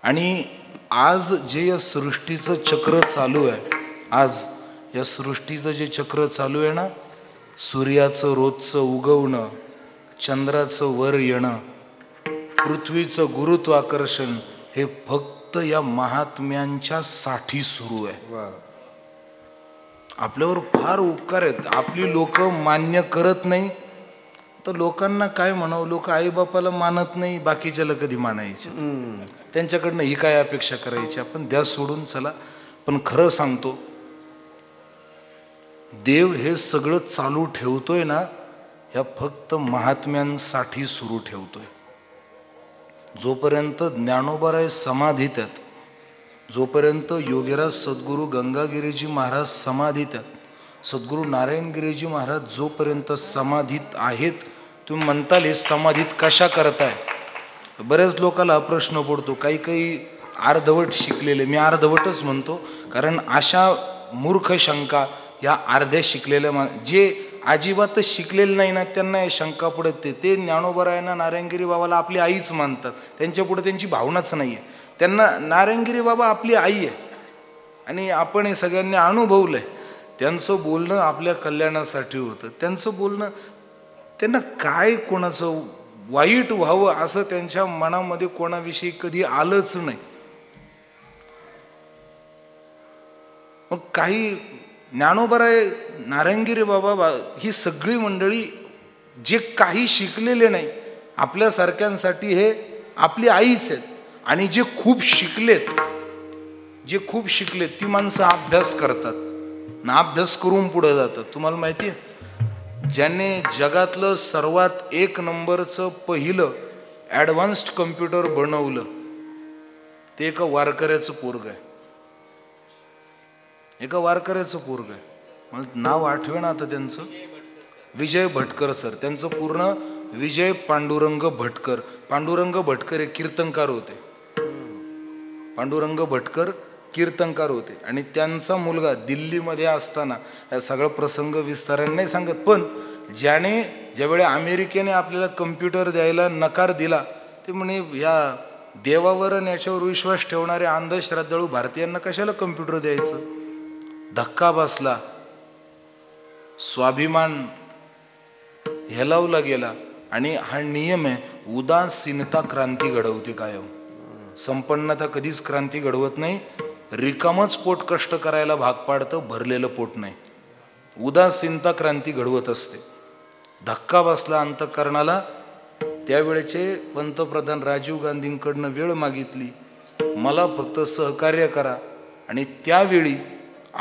आणि आज जे या सृष्टीचं चक्र चालू आहे, आज या सृष्टीचं जे चक्र चालू आहे ना, सूर्याचं रोजचं उगवणं, चंद्राचं वर येणं, पृथ्वीचं गुरुत्वाकर्षण, हे फक्त या महात्म्यांच्या साठी सुरू आहे. आपल्यावर फार उपकार आहेत. आपली लोक मान्य करत नाही तर लोकांना काय म्हणावं, लोक आईबापाला मानत नाही, बाकीच्याला कधी मानायचे, त्यांच्याकडनं ही काय अपेक्षा करायची, आपण द्या सोडून चला. पण खरं सांगतो, देव हे सगळं चालू ठेवतोय ना, ह्या फक्त महात्म्यांसाठी सुरू ठेवतोय. जोपर्यंत ज्ञानोबाराय समाधीत आहेत, जोपर्यंत योगीराज सद्गुरू गंगागिरीजी महाराज समाधीत आहेत, सद्गुरू नारायणगिरीजी महाराज जोपर्यंत समाधीत आहेत, तुम्ही म्हणताल हे समाधीत कशा करताय? बऱ्याच लोकांना प्रश्न पडतो, काही काही अर्धवट शिकलेले, मी अर्धवटच म्हणतो, कारण अशा मूर्ख शंका या अर्ध्या शिकलेल्या जे अजिबातच शिकलेले नाही ना, त्यांना हे शंका पडते. ते ज्ञानोबरायांना नारायणगिरी बाबाला आपली आईच मानतात, त्यांच्या पुढे त्यांची भावनाच नाही आहे. त्यांना नारायणगिरी बाबा आपली आई आहे आणि आपण हे सगळ्यांनी अनुभवलं आहे. त्यांचं बोलणं आपल्या कल्याणासाठी होतं. त्यांचं बोलणं, त्यांना काय कोणाचं वाईट व्हावं असं त्यांच्या मनामध्ये कोणाविषयी कधी आलंच नाही. मग काही ज्ञानोबराय, नारायणगिरी बाबा ही सगळी मंडळी जे काही शिकलेले नाही, आपल्यासारख्यांसाठी हे आपली आईच आहेत. आणि जे खूप शिकलेत, जे खूप शिकलेत ती माणसं अभ्यास करतात ना, अभ्यास करून पुढे जातात. तुम्हाला माहिती आहे, ज्याने जगातलं सर्वात एक नंबरचं पहिलं ॲडव्हान्स्ड कम्प्युटर बनवलं ते एका वारकऱ्याचं पोरग आहे. एका वारकऱ्याचं पोरग आहे, मला नाव आठवे ना आता त्यांचं, विजय भटकर सर. त्यांचं पूर्ण विजय पांडुरंग भटकर. पांडुरंग भटकर हे कीर्तनकार होते. पांडुरंग भटकर कीर्तनकार होते आणि त्यांचा मुलगा दिल्लीमध्ये असताना, या सगळा प्रसंग विस्ताराने नाही सांगत, पण ज्यावेळी अमेरिकेने आपल्याला कम्प्युटर द्यायला नकार दिला, ते म्हणे या देवावर आणि याच्यावर विश्वास ठेवणारे अंधश्रद्धाळू भारतीयांना कशाला कम्प्युटर द्यायचं. धक्का बसला, स्वाभिमान हेलावला गेला. आणि हा नियम आहे, उदासीनता क्रांती घडवते कायम. संपन्नता कधीच क्रांती घडवत नाही. रिकामच पोट कष्ट करायला भाग पाडतं, भरलेलं पोट नाही. उदासीनता क्रांती घडवत असते. धक्का बसला अंतःकरणाला. त्यावेळेचे पंतप्रधान राजीव गांधींकडनं वेळ मागितली, मला फक्त सहकार्य करा. आणि त्यावेळी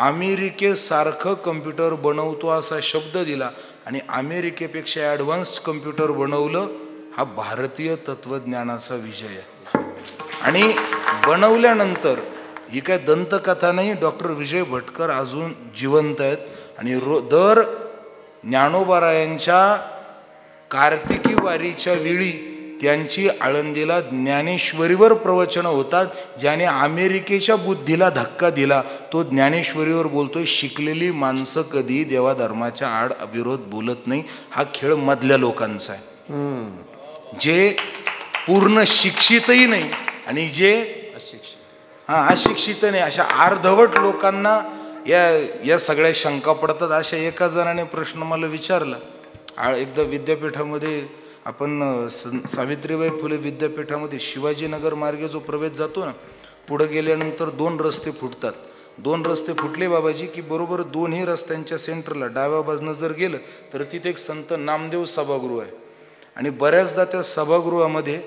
अमेरिकेसारखं कम्प्युटर बनवतो असा शब्द दिला आणि अमेरिकेपेक्षा ॲडव्हान्स्ड कम्प्युटर बनवलं. हा भारतीय तत्वज्ञानाचा विजय आहे. आणि बनवल्यानंतर, ही काय दंतकथा नाही, डॉक्टर विजय भटकर अजून जिवंत आहेत. आणि दर ज्ञानोबरायांच्या कार्तिकी वारीच्या वेळी त्यांची आळंदीला ज्ञानेश्वरीवर प्रवचनं होतात. ज्याने अमेरिकेच्या बुद्धीला धक्का दिला तो ज्ञानेश्वरीवर बोलतोय. शिकलेली माणसं कधी देवाधर्माच्या आड विरोध बोलत नाही. हा खेळ मधल्या लोकांचा आहे, जे पूर्ण शिक्षितही नाही आणि जे अशिक्षित नाही, अशा अर्धवट लोकांना या सगळ्या शंका पडतात. अशा एका जणाने प्रश्न मला विचारला. एकदा विद्यापीठामध्ये आपण सावित्रीबाई फुले विद्यापीठामध्ये शिवाजीनगर मार्गे जो प्रवेश जातो ना, पुढे गेल्यानंतर 2 रस्ते फुटतात. 2 रस्ते फुटले बाबाजी की बरोबर दोन्ही रस्त्यांच्या सेंटरला डाव्या बाजूनं जर गेलं तर तिथे एक संत नामदेव सभागृह आहे. आणि बऱ्याचदा त्या सभागृहामध्ये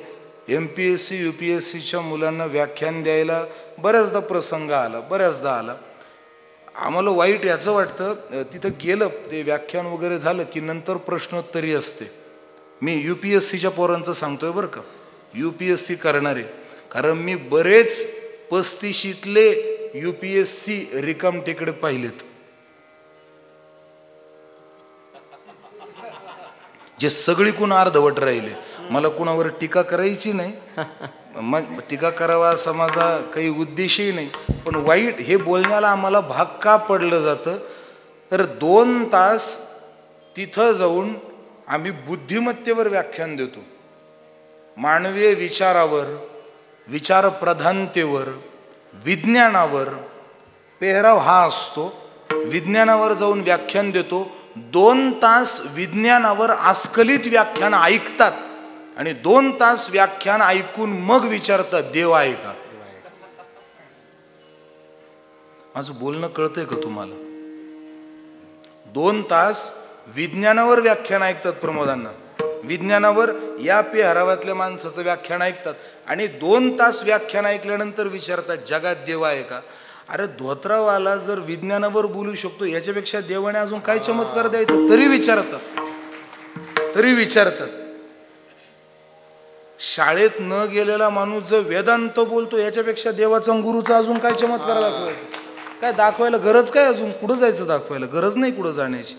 MPSC UPSCच्या मुलांना व्याख्यान द्यायला बऱ्याचदा प्रसंग आला, बऱ्याचदा आला. आम्हाला वाईट याचं वाटतं, तिथं गेलं ते व्याख्यान वगैरे झालं की नंतर प्रश्नोत्तरी असते. मी UPSCच्या पोरांचं सांगतोय बरं का, UPSC करणारे, कारण मी बरेच 35शीतले UPSC रिकाम टेकडे पाहिलेत, जे सगळीकून अर्धवट राहिले. मला कुणावर टीका करायची नाही, मग टीका करावा असा माझा काही उद्देशही नाही. पण वाईट हे बोलण्याला आम्हाला भाग का पडलं जातं, तर 2 तास तिथं जाऊन आम्ही बुद्धिमत्तेवर व्याख्यान देतो, मानवीय विचारावर, विचारप्रधानतेवर, विज्ञानावर. पेहराव हा असतो. विज्ञानावर जाऊन व्याख्यान देतो. 2 तास विज्ञानावर अस्खलित व्याख्यान ऐकतात आणि 2 तास व्याख्यान ऐकून मग विचारतात, देव आहे का? माझं बोलणं कळतंय का तुम्हाला? 2 तास विज्ञानावर व्याख्यान ऐकतात प्रमोदांना, विज्ञानावर या पेहरावातल्या माणसाचं व्याख्यान ऐकतात आणि 2 तास व्याख्यान ऐकल्यानंतर विचारतात, जगात देव आहे का? अरे धोत्रावाला जर विज्ञानावर बोलू शकतो, याच्यापेक्षा देवाने अजून काय चमत्कार द्यायचं? तरी विचारतात. शाळेत न गेलेला माणूस जर वेदांत बोलतो, याच्यापेक्षा देवाचा आणि गुरुचा अजून काय चमत्कार दाखवायचा? काय दाखवायला गरज काय? अजून कुठं जायचं दाखवायला? गरज नाही कुठं जाण्याची.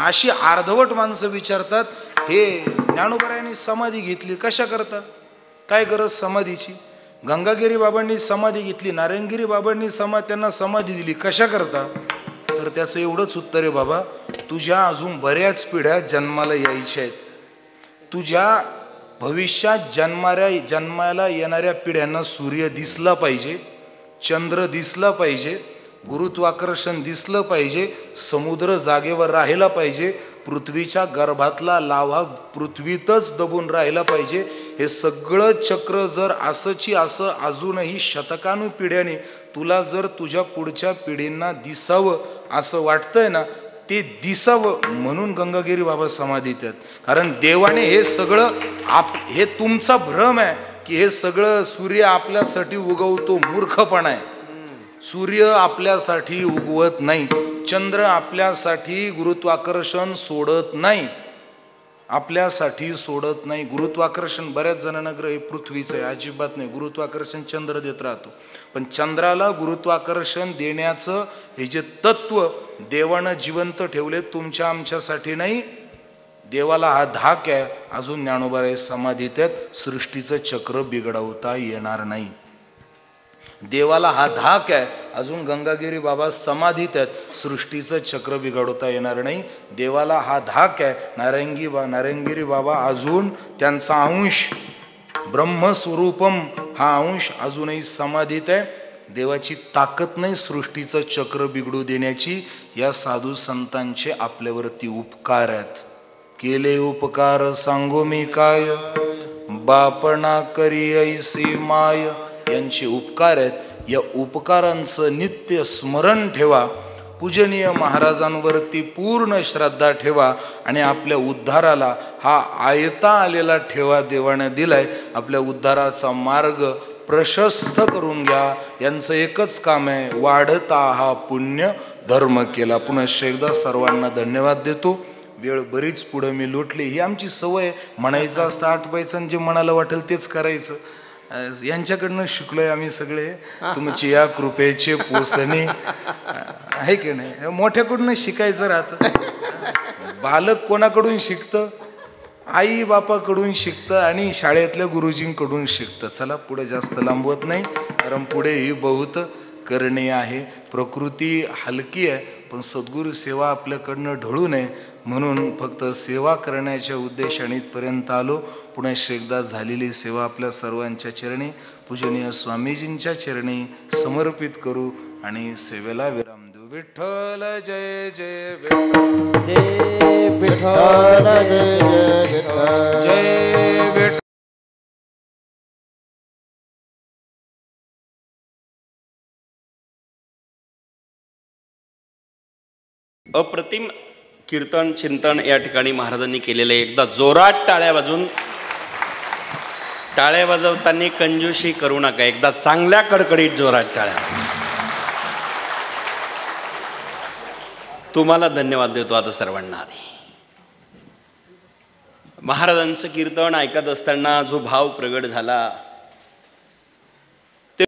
अशी अर्धवट माणसं विचारतात, हे ज्ञानोबरायांनी समाधी घेतली कशा करता? काय गरज समाधीची? गंगागिरी बाबांनी समाधी घेतली, नारायणगिरी बाबांनी त्यांना समाधी दिली कशा करता? तर त्याचं एवढंच उत्तर आहे, बाबा तुझ्या अजून बऱ्याच पिढ्या जन्माला यायच्या आहेत. तुझ्या भविष्यात जन्माला येणाऱ्या पिढ्यांना सूर्य दिसला पाहिजे, चंद्र दिसला पाहिजे, गुरुत्वाकर्षण दिसलं पाहिजे, समुद्र जागेवर राहिला पाहिजे, पृथ्वीच्या गर्भातला लावा पृथ्वीतच दबून राहिला पाहिजे. हे सगळं चक्र जर असंची असं अजूनही शतकानुपिढ्याने तुला जर तुझ्या पुढच्या पिढींना दिसावं असं वाटतंय ना, ते दिसावं म्हणून गंगागिरी बाबा समाधीत आहेत. कारण देवाने हे सगळं हे तुमचा भ्रम आहे की हे सगळं सूर्य आपल्यासाठी उगवतो, मूर्खपणा आहे. सूर्य आपल्यासाठी उगवत नाही, चंद्र आपल्यासाठी गुरुत्वाकर्षण सोडत नाही, आपल्यासाठी सोडत नाही. गुरुत्वाकर्षण बऱ्याच जणांना ग्रह हे पृथ्वीचं आहे, अजिबात नाही. गुरुत्वाकर्षण चंद्र देत राहतो, पण चंद्राला गुरुत्वाकर्षण देण्याचं हे जे तत्व देवानं जिवंत ठेवले, तुमच्या आमच्यासाठी नाही. देवाला हा धाक आहे, अजून ज्ञानोबा समाधीत आहेत, सृष्टीचं चक्र बिघडवता येणार नाही. देवाला हा धाक आहे, अजून गंगागिरी बाबा समाधीत आहेत, सृष्टीचं चक्र बिघडवता येणार नाही. देवाला हा धाक आहे, नारायणगिरी बाबा अजून त्यांचा अंश ब्रह्मस्वरूपम हा अंश अजूनही समाधीत आहे. देवाची ताकद नाही सृष्टीचं चक्र बिघडू देण्याची. या साधू संतांचे आपल्यावरती उपकार आहेत. केले उपकार सांगो मी काय, बापणा करी ऐसी माय. यांचे उपकार आहेत, या उपकारांचं नित्य स्मरण ठेवा. पूजनीय महाराजांवरती पूर्ण श्रद्धा ठेवा आणि आपल्या उद्धाराला हा आयता आलेला ठेवा देवाने दिलाय. आपल्या उद्धाराचा मार्ग प्रशस्त करून घ्या. यांचं एकच काम आहे, वाढता हा पुण्य धर्म केला. पुन्हा एकदा सर्वांना धन्यवाद देतो. वेळ बरीच पुढं मी लुटली. ही आमची सवय, म्हणायचं असतं 8 पैसांनी, जे मनाला वाटेल तेच करायचं. यांच्याकडनं शिकलोय आम्ही सगळे. तुमची या कृपेचे पोसणे आहे की नाही. मोठ्याकडून शिकायचं राहतं. बालक कोणाकडून शिकतं? आई बापाकडून शिकतं आणि शाळेतल्या गुरुजींकडून शिकतं. चला पुढे जास्त लांबवत नाही, कारण पुढे ही बहुत करणे आहे. प्रकृती हलकी आहे, पण सद्गुरू सेवा आपल्याकडनं ढळू नये म्हणून फक्त सेवा करण्याच्या उद्देशाने इथपर्यंत आलो. पुन्हा एकदा झालेली सेवा आपल्या सर्वांच्या चरणी पूजनीय स्वामीजींच्या चरणी समर्पित करू आणि सेवेला विराम देऊ. विठ्ठल जय जय विठ्ठल, जय विठ्ठल, जय जय विठ्ठल, जय विठ्ठल. अप्रतिम कीर्तन चिंतन या ठिकाणी महाराजांनी केलेले. एकदा जोरात टाळ्या वाजून, टाळ्या वाजवताना कंजूशी करू नका, एकदा चांगल्या कडकडीत जोरात टाळ्या. तुम्हाला धन्यवाद देतो आता सर्वांना. आधी महाराजांचं कीर्तन ऐकत असताना जो भाव प्रगट झाला